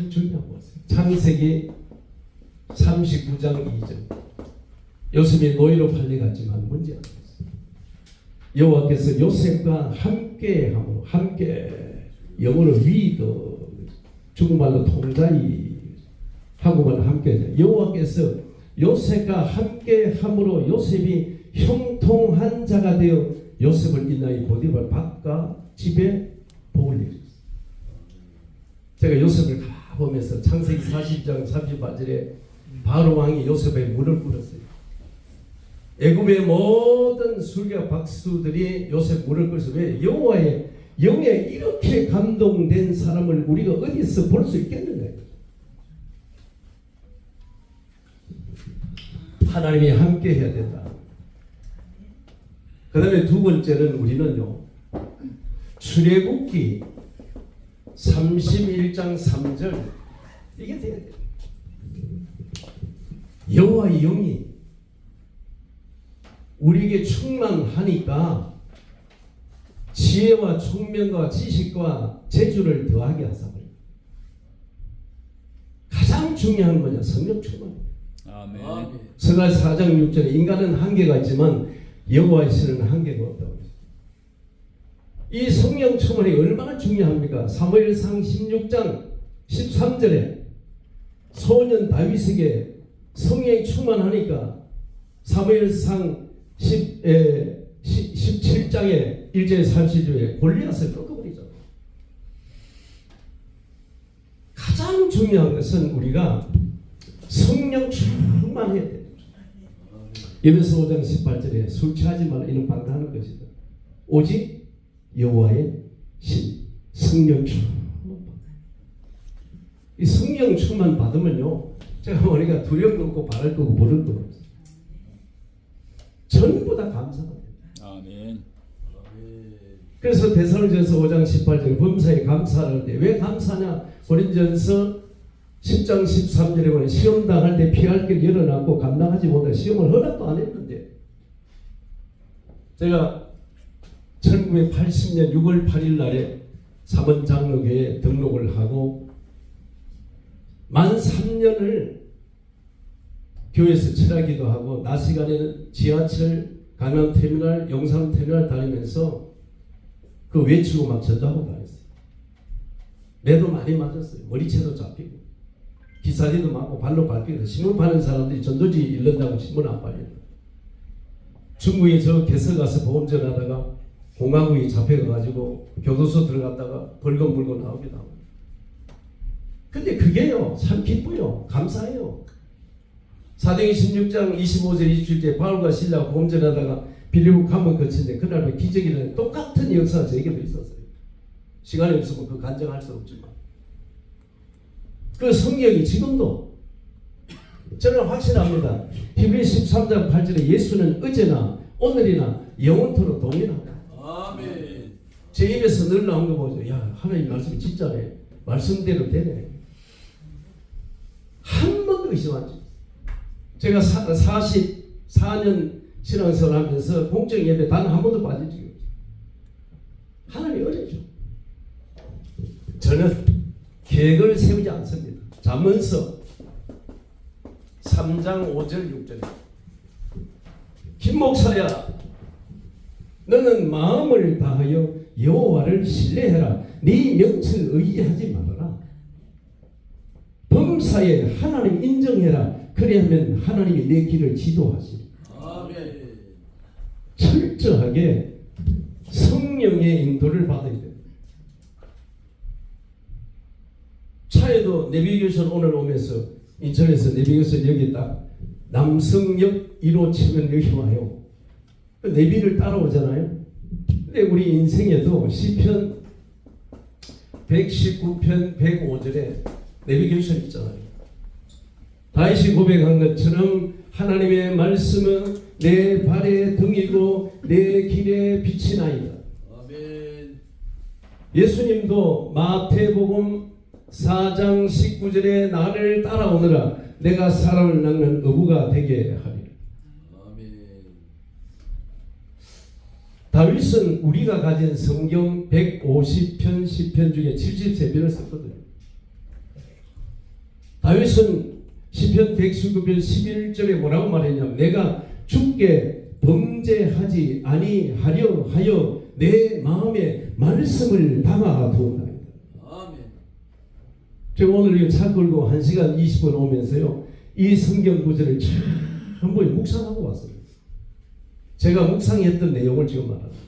중요한 것은 창세기 39장 2절 요셉이 노예로 팔려갔지만 문제 안 됐어요. 여호와께서 요셉과 함께함으로 함께 영어로 위더 중국말로 통자이 한국말로 함께 여호와께서 요셉과 함께함으로 요셉이 형통한 자가 되어 요셉을 인하여 보디발 박과 집에 복을 내렸어요. 제가 요셉을 가보면서 창세기 40장 38절에 바로 왕이 요셉의 문을 꿇었어요. 애굽의 모든 술객 박수들이 요셉 문을 꿇어서 왜 여호와의 영에 이렇게 감동된 사람을 우리가 어디서 볼 수 있겠느냐. 하나님이 함께 해야 된다. 그 다음에 두 번째는 우리는요 출애굽기 31장 3절 이게 돼야 돼요. 여호와의 영이 우리에게 충만하니까 지혜와 총명과 지식과 재주를 더하게 하사버려요. 가장 중요한 뭐냐? 성령 충만입니다. 아멘. 스가랴 4장 6절에 인간은 한계가 있지만 여호와에서는 한계가 없다고 했어요. 이 성령 충만이 얼마나 중요합니까? 사무엘상 16장 13절에 소년 다윗에게 성령이 충만하니까 사무엘상 17장에 1절에 30절에 골리앗을 꺾어버리죠. 가장 중요한 것은 우리가 성령 충만해야 돼요. 에베소 5장 18절에 술 취하지 말라 이는 방탕하는 것이다. 오직 여호와의 신 성령 충만. 이 성령 충만 받으면요, 제가 우리가 두려움도 없고 바랄 거고 모를 거고 전부 다 감사가 돼요. 아멘. 그래서 데살로니가서 5장 18절에 범사에 감사하는데 왜 감사냐? 고린도전서 10장 13절에 보면 시험 당할 때 피할 길 열어놨고 감당하지 못해 시험을 허락도 안 했는데 제가 1980년 6월 8일 날에 삼원장로교회에 등록을 하고 만 3년을 교회에서 철학기도 하고 낮 시간에는 지하철, 강남터미널, 용산터미널 다니면서 그 외치고 막 전도하고 다녔어요. 매도 많이 맞았어요. 머리채도 잡히고 기사리도 많고 발로 밟히고 신문 파는 사람들이 전도지 잃는다고 신문 안 팔려. 중국에 저 개서 가서 보험 전하다가 공화국이 잡혀가가지고 교도소 들어갔다가 벌금 물고 나오기도 하고. 근데 그게요 참 기쁘요. 감사해요. 사도행전 16장 25절 27절 바울과 실라가 보험 전하다가 빌립보 감옥 거치는데 그날 기적이라는 똑같은 역사가 저에게도 있었어요. 시간이 없으면 그 간증할 수 없지만 그 성경이 지금도 저는 확신합니다. 히브리 13장 8절에 예수는 어제나 오늘이나 영원토록 동일하다. 아멘. 제 입에서 늘 나온 거 보죠. 야 하나님 말씀이 진짜네. 말씀대로 되네. 한 번도 의심하지. 제가 44년 신앙생활 하면서 공적 예배 단 한 번도 빠진 적이 없어요. 하나님이 어려죠. 저는 계획을 세우지 않습니다. 잠언서 3장 5절 6절 김 목사야 너는 마음을 다하여 여호와를 신뢰해라. 네 명철 의지하지 말아라. 범사에 하나님 인정해라. 그래야면 하나님이 내 길을 지도하시리. 아멘. 철저하게 성령의 인도를 받아야 돼요. 차에도 내비게이션 오늘 오면서 인천에서 내비게이션 여기 딱 남성역 1호 치면 여기 와요. 내비를 따라오잖아요. 근데 우리 인생에도 시편 119편 105절에 내비게이션 있잖아요. 다윗이 고백한 것처럼 하나님의 말씀은 내 발의 등이고 내 길의 빛이나이다. 아멘. 예수님도 마태복음 4장 19절에 나를 따라오너라 내가 사람을 낚는 어부가 되게 하리라. 아멘. 다윗은 우리가 가진 성경 150편 10편 중에 73편을 썼거든요. 다윗은 시편 119편 11절에 뭐라고 말했냐면 내가 주께 범죄하지 아니하려 하여 내 마음에 말씀을 담아두었나이다. 아멘. 제가 오늘 이 차 끌고 1시간 20분 오면서요 이 성경 구절을 전부 묵상하고 왔어요. 제가 묵상했던 내용을 지금 말합니다.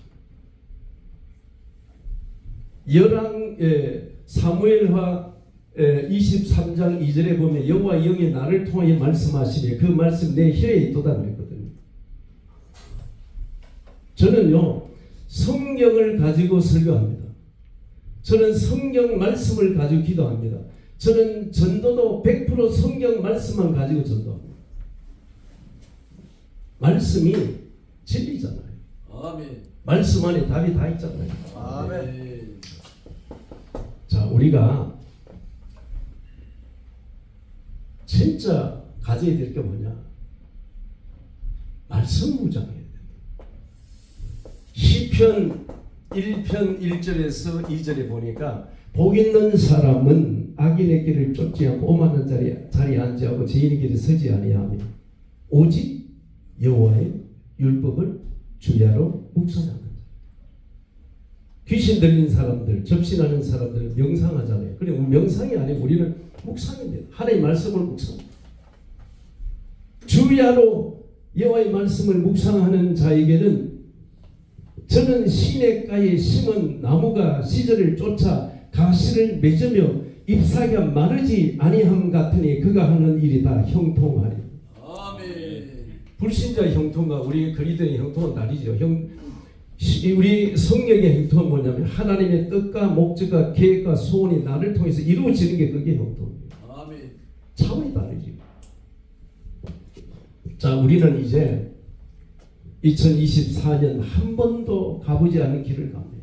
사무엘하 23장 2절에 보면 여호와 영이 나를 통하여 말씀하시니 그 말씀 내 혀에 있도다 그랬거든요. 저는요 성경을 가지고 설교합니다. 저는 성경 말씀을 가지고 기도합니다. 저는 전도도 100% 성경 말씀만 가지고 전도합니다. 말씀이 진리잖아요. 아멘. 말씀 안에 답이 다 있잖아요. 아멘. 자, 우리가 진짜 가져야 될 게 뭐냐? 말씀 무장해야 된다. 시편 1편 1절에서 2절에 보니까 복 있는 사람은 악인의 길을 쫓지 않고 오만한 자리에 앉지 않고 죄인의 길에 서지 아니하며 오직 여호와의 율법을 주야로 묵상하는 자. 귀신 들린 사람들, 접신하는 사람들은 명상하잖아요. 그래 명상이 아니고 우리는 묵상입니다. 하나님의 말씀을 묵상. 주야로 여호와의 말씀을 묵상하는 자에게는 저는 시냇가에 심은 나무가 시절을 쫓아 가시를 맺으며 잎사귀가 마르지 아니함 같으니 그가 하는 일이 다 형통하리. 아멘. 불신자의 형통과 우리 그리스도의 형통은 다르죠. 우리 성령의 형통은 뭐냐면 하나님의 뜻과 목적과 계획과 소원이 나를 통해서 이루어지는 게 그게 형통이에요. 아멘. 차원이 다르죠. 자, 우리는 이제 2024년 한 번도 가보지 않은 길을 갑니다.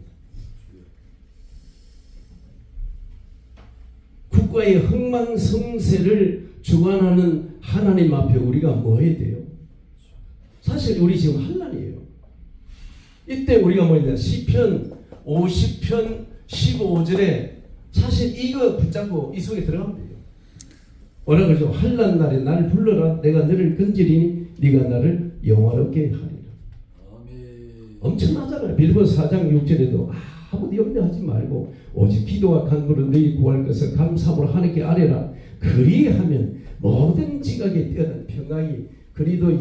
국가의 흥망성쇠를 주관하는 하나님 앞에 우리가 뭐 해야 돼요? 사실 우리 지금 환난이에요. 이때 우리가 뭐 했냐? 시편 50편 15절에 사실 이거 붙잡고 이 속에 들어가면 돼요. 뭐라 그러죠? 환난 날에 나를 불러라. 내가 너를 건지리니 네가 나를 영화롭게 하리라. 아멘. 엄청나잖아요. 빌립보 4장 6절에도 아무도 염려하지 말고 오직 기도와 간구로 너희 구할 것을 감사함으로 하나님께 아뢰라. 그리하면 모든 지각에 뛰어난 평강이 그리도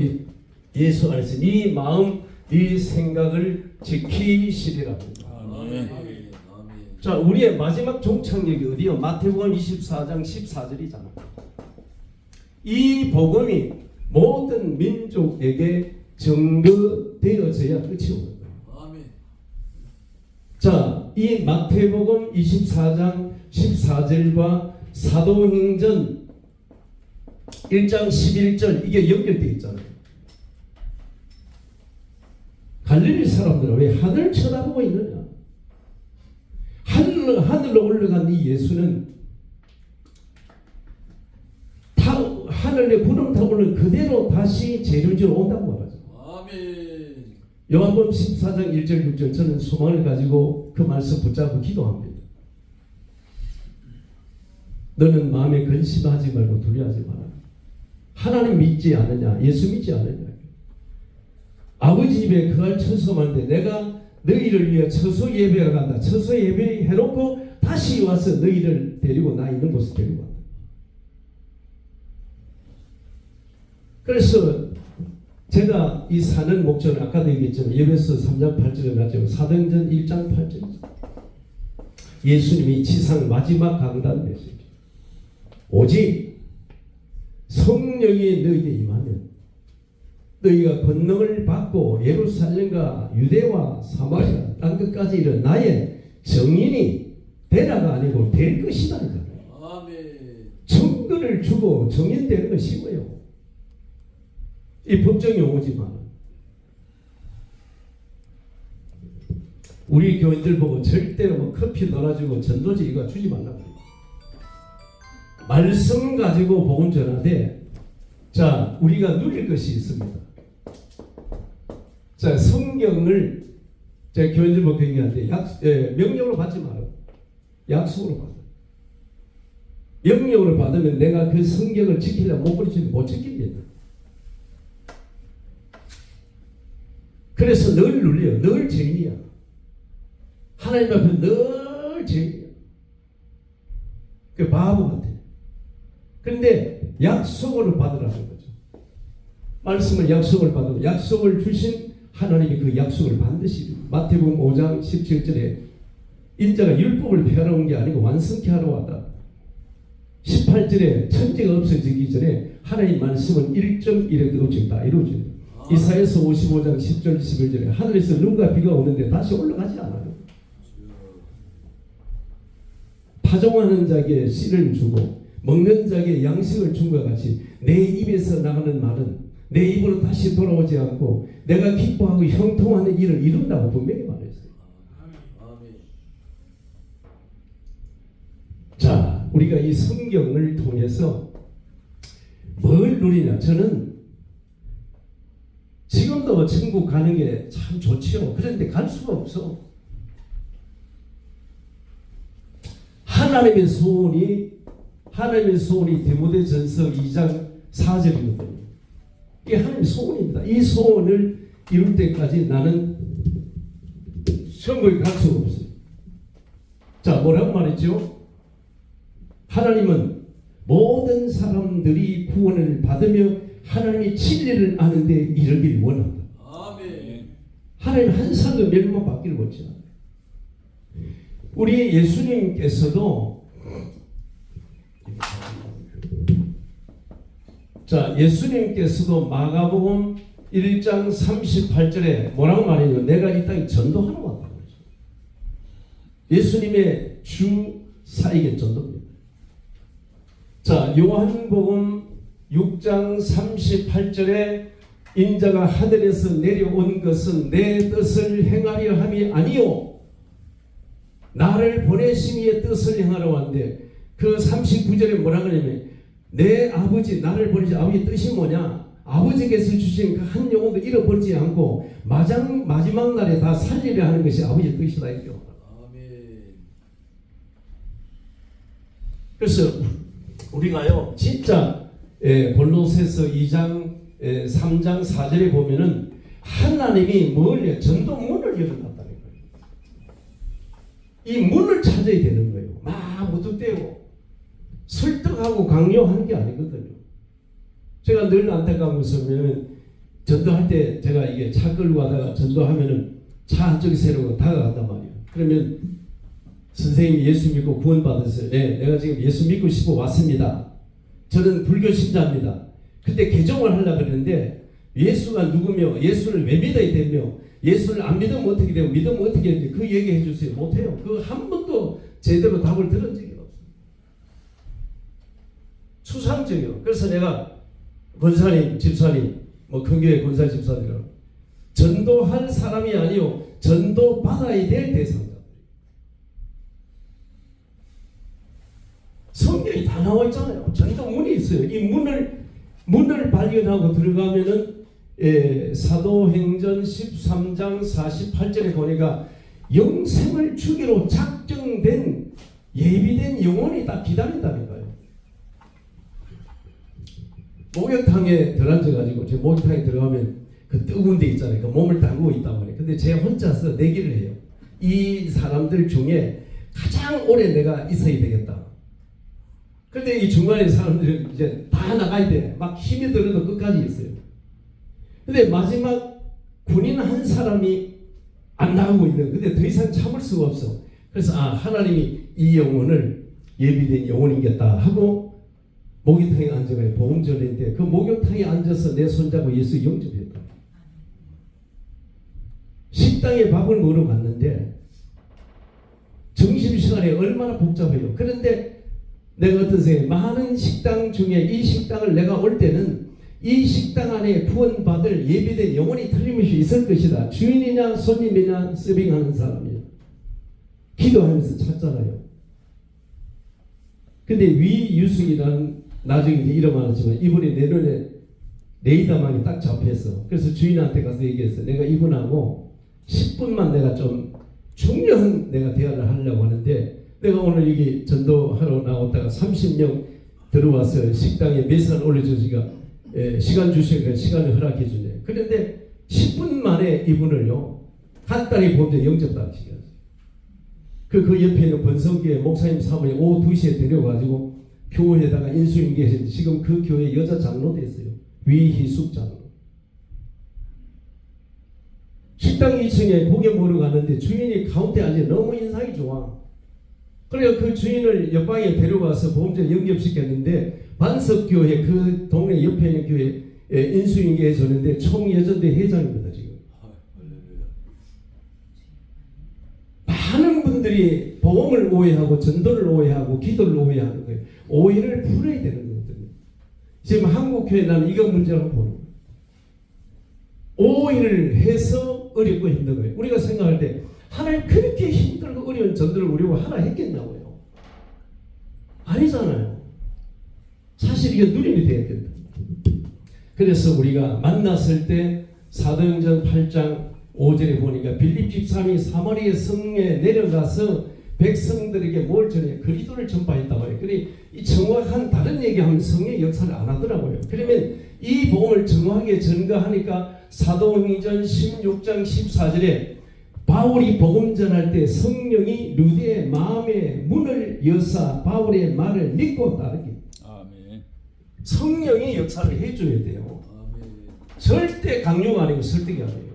예수 안에서 네 마음 네 생각을 지키시리라. 아멘. 자, 우리의 마지막 종착역이 어디요? 마태복음 24장 14절이잖아. 이 복음이 모든 민족에게 증거되어져야 끝이 오는 거예요. 아멘. 자, 이 마태복음 24장 14절과 사도행전 1장 11절 이게 연결되어 있잖아요. 갈릴리 사람들은 왜 하늘을 쳐다보고 있느냐? 하늘로 올라간 이 예수는 하늘에 구름 타고 오는 그대로 다시 제자리로 온다고 말하죠. 아멘. 요한복음 14장 1절 6절 저는 소망을 가지고 그 말씀 붙잡고 기도합니다. 너는 마음에 근심하지 말고 두려워하지 마라. 하나님 믿지 않느냐? 예수 믿지 않느냐? 아버지 집에 그할 처소만데 내가 너희를 위해 처소 예배하러 간다. 처소 예배 해놓고 다시 와서 너희를 데리고 나 있는 곳에 데리고 간다. 그래서 제가 이 사는 목적은 아까도 얘기했지만 에베소 3장 8절에 나왔지만 사도행전 1장 8절 예수님이 지상 마지막 강단 메시지 오직 성령이 너희에게 임하면 너희가 권능을 받고 예루살렘과 유대와 사마리아 땅 끝까지 이른 나의 증인이 되라가 아니고 될 것이다. 아멘. 증거를 주고 증인되는 것이고요. 이 법정이 오지만 우리 교인들 보고 절대로 뭐 커피 넣어주고 전도지 이거 주지 말라고. 말씀 가지고 복음 전하되 자 우리가 누릴 것이 있습니다. 자 성경을 제가 교인들 보고 얘기하는데 명령으로 받지 말아요. 약속으로 받아. 명령으로 받으면 내가 그 성경을 지키려면 못 지킵니다. 그래서 늘 눌려요. 늘 죄인이야. 하나님 앞에 늘 죄인이야. 그 바보 같아. 그런데 약속을 받으라는 거죠. 말씀을 약속을 받으면 약속을 주신 하나님이 그 약속을 반드시 마태복음 5장 17절에 인자가 율법을 폐하러 온 게 아니고 완성케 하러 왔다. 18절에 천지가 없어지기 전에 하나님 말씀은 1.1에도 다 이루어집니다. 이사야서 55장 10절 11절에 하늘에서 눈과 비가 오는데 다시 올라가지 않아요. 파종하는 자에게 씨를 주고 먹는 자에게 양식을 준 것 같이 내 입에서 나가는 말은 내 입으로 다시 돌아오지 않고 내가 기뻐하고 형통하는 일을 이룬다고 분명히 말했어요. 아멘. 자, 우리가 이 성경을 통해서 뭘 누리냐? 저는 지금도 천국 가는 게 참 좋지요. 그런데 갈 수가 없어. 하나님의 소원이 디모데전서 2장 4절이거든요. 이게 하나님의 소원입니다. 이 소원을 이룰 때까지 나는 천국에 갈 수가 없어요. 자, 뭐라고 말했죠? 하나님은 모든 사람들이 구원을 받으며 하나님이 진리를 아는데 이르길 원한다. 아멘. 하나님 한 사람도 멸망받기를 원치 않아요. 우리 예수님께서도 마가복음 1장 38절에 뭐라고 말해요? 내가 이 땅에 전도하러 왔다고 그러죠. 예수님의 주 사역의 전도입니다. 자, 요한복음 6장 38절에 인자가 하늘에서 내려온 것은 내 뜻을 행하려 함이 아니요 나를 보내심이의 뜻을 행하러 왔는데 그 39절에 뭐라 그러냐면 내 아버지 나를 보내신 아버지의 뜻이 뭐냐? 아버지께서 주신 그 한 영혼도 잃어버리지 않고 마지막 날에 다 살리려 하는 것이 아버지의 뜻이다 이거요. 아멘. 그래서 우리가요 진짜 골로새서 2장 3장 4절에 보면은 하나님이 전도문을 열어놨다는 거예요. 이 문을 찾아야 되는 거예요. 막 무턱대고 설득하고 강요하는 게 아니거든요. 제가 늘 안타까운 것은 뭐냐면 전도할 때 제가 이게 차 끌고 가다가 전도하면은 차 한쪽이 새로 다가간단 말이에요. 그러면 선생님이 예수 믿고 구원받았어요. 네, 내가 지금 예수 믿고 싶어 왔습니다. 저는 불교 신자입니다. 그때 개종을 하려고 그랬는데 예수가 누구며 예수를 왜 믿어야 되며 예수를 안 믿으면 어떻게 되고 믿으면 어떻게 되는지 그 얘기해 주세요. 못해요. 그 한 번도 제대로 답을 들은 적이 없어요. 추상적이요. 그래서 내가 권사님, 집사님, 큰 교회 권사 집사들은 전도할 사람이 아니요 전도 받아야 될 대상자. 성경이 다 나와 있잖아요. 전도 문이 있어요. 이 문을 발견하고 들어가면은 사도행전 13장 48절에 보니까 영생을 주기로 작정된 예비된 영혼이 딱 기다린다니까요. 목욕탕에 들어앉아가지고 제 목욕탕에 들어가면 그 뜨거운 데 있잖아요. 그 몸을 담그고 있단 말이에요. 근데 제 혼자서 내기를 해요. 이 사람들 중에 가장 오래 내가 있어야 되겠다. 근데 이 중간에 사람들은 이제 다 나가야 돼. 막 힘이 들어도 끝까지 있어요. 근데 마지막 군인 한 사람이 안 나가고 있는. 근데 더 이상 참을 수가 없어. 그래서 하나님이 이 영혼을 예비된 영혼이겠다 하고 목욕탕에 앉아가지고 복음 전했는데 그 목욕탕에 앉아서 내 손잡고 예수 영접했다. 식당에 밥을 먹으러 갔는데 점심시간에 얼마나 복잡해요. 그런데 내가 어떤 생각에 많은 식당 중에 이 식당을 내가 올 때는 이 식당 안에 구원받을 예비된 영혼이 틀림없이 있을 것이다. 주인이냐 손님이냐 서빙하는 사람이냐 기도하면서 찾잖아요. 근데 위유숙이라는 나중에 이제 이름 알았지만 이분이 내 눈에 레이더망이 딱 잡혔어. 그래서 주인한테 가서 얘기했어. 내가 이분하고 10분만 내가 좀 중요한 내가 대화를 하려고 하는데 내가 오늘 여기 전도하러 나왔다가 30명 들어와서 식당에 매선 올려주시니까 시간 주시니까 시간을 허락해 주네. 그런데 10분 만에 이분을요 한 달이 범죄 영접당시켰어요. 그 옆에 있는 번성교회 목사님 사모님 오후 2시에 데려가지고 교회에다가 인수인계해서 지금 그 교회 여자 장로 됐어요. 위희숙 장로. 식당 2층에 고기 먹으러 갔는데 주인이 가운데 앉아 너무 인상이 좋아. 그래서 그 주인을 옆방에 데려가서 보험자 영접시켰는데 반석교회 그 동네 옆에 있는 교회 인수인계해 줬는데 총예전대 회장입니다. 지금 많은 분들이 복음을 오해하고 전도를 오해하고 기도를 오해하는 거예요. 오해를 풀어야 되는 거거든요. 지금 한국교회 나는 이거 문제라고 보는 거예요. 오해를 해서 어렵고 힘든 거예요. 우리가 생각할 때 하나님 그렇게 힘들고 어려운 전도를 우리가 하나 했겠냐고요. 아니잖아요. 사실 이게 누림이 돼야 된다. 그래서 우리가 만났을 때 사도행전 8장 5절에 보니까 빌립 집사람이 사마리아 성에 내려가서 백성들에게 뭘 전해? 그리스도를 전파했단 말이에요. 그러니 이 정확한 다른 얘기하면 성의 역사를 안 하더라고요. 그러면 이 복음을 정확하게 전가하니까 사도행전 16장 14절에 바울이 복음 전할 때 성령이 루디의 마음의 문을 여사 바울의 말을 믿고 따르기. 아멘. 성령이 역사를 해줘야 돼요. 아멘. 절대 강요가 아니고 설득이 아니에요.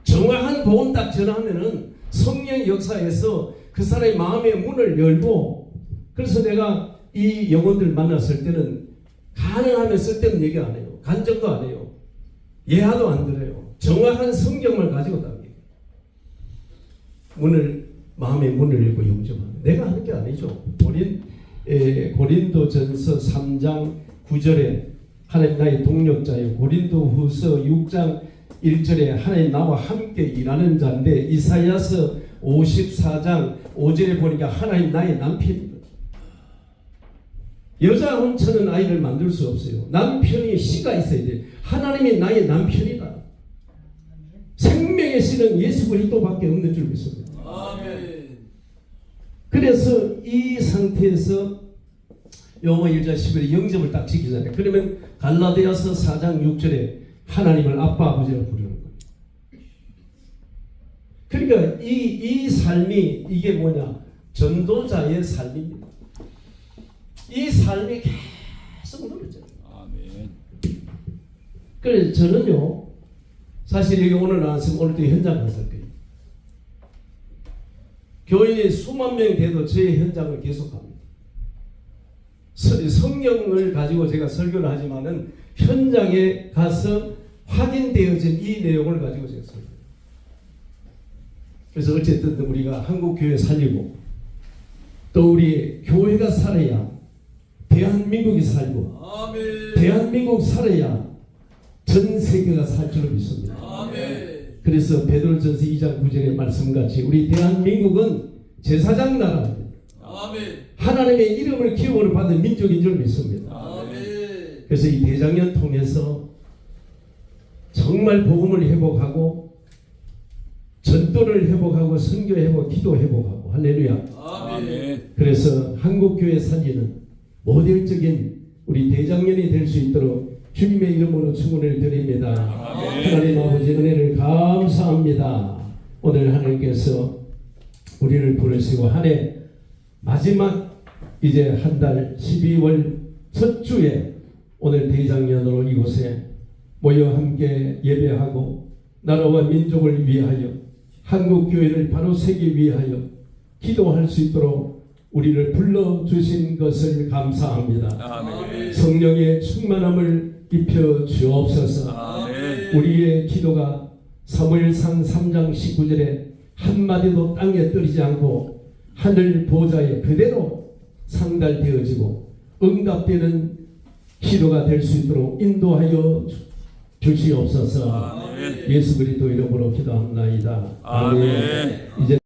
정확한 복음 딱 전하면은 성령 역사에서 그 사람의 마음의 문을 열고, 그래서 내가 이 영혼들 만났을 때는 가능하면 쓸데없는 얘기 안 해요. 간증도 안 해요. 예화도 안 들어요. 정확한 성경을 가지고 당겨요. 마음의 문을 열고 영접하는. 내가 하는 게 아니죠. 고린도전서 3장 9절에 하나님 나의 동력자요. 고린도후서 6장 1절에 하나님 나와 함께 일하는 자인데, 이사야서 54장 5절에 보니까 하나님 나의 남편입니다. 여자 혼처는 아이를 만들 수 없어요. 남편이 씨가 있어야 돼. 하나님이 나의 남편이다. 생명의 씨는 예수 그리스도밖에 없는 줄 믿습니다. 아멘. 그래서 이 상태에서 요거 1장 10절에 영접을 딱 지키잖아요. 그러면 갈라디아서 4장 6절에 하나님을 아빠 아버지로 부르는 거예요. 그러니까 이 삶이 이게 뭐냐? 전도자의 삶입니다. 이 삶이 계속 누려져요. 아멘. 그래서 저는요, 사실 여기 오늘 나왔으면 오늘도 현장 갔을 거예요. 교인이 수만 명 돼도 저의 현장을 계속합니다. 성경을 가지고 제가 설교를 하지만은 현장에 가서 확인되어진 이 내용을 가지고 제가 설교해요. 그래서 어쨌든 우리가 한국 교회 살리고 또 우리 교회가 살아야 대한민국이 살고 아멘. 대한민국 살아야 전 세계가 살 줄로 믿습니다. 아멘. 그래서 베드로전서 2장 9절의 말씀같이 우리 대한민국은 제사장 나라입니다. 아멘. 하나님의 이름을 기업으로 받은 민족인 줄 믿습니다. 아멘. 그래서 이 대장년 통해서 정말 복음을 회복하고 전도를 회복하고 선교 회복, 기도 회복하고 할렐루야. 아멘. 그래서 한국교회 살리는 모델적인 우리 대장년이 될 수 있도록 주님의 이름으로 축원을 드립니다. 아멘. 하나님 아버지 은혜를 감사합니다. 오늘 하나님께서 우리를 부르시고 한 해 마지막 이제 한 달 12월 첫 주에 오늘 대장년으로 이곳에 모여 함께 예배하고 나라와 민족을 위하여 한국교회를 바로 세기 위하여 기도할 수 있도록 우리를 불러주신 것을 감사합니다. 아멘. 성령의 충만함을 입혀 주옵소서. 아멘. 우리의 기도가 사무엘상 3장 19절에 한마디도 땅에 떨어지지 않고 하늘 보좌에 그대로 상달되어지고 응답되는 기도가 될 수 있도록 인도하여 주시옵소서. 아멘. 예수 그리스도 이름으로 기도합나이다. 아멘. 이제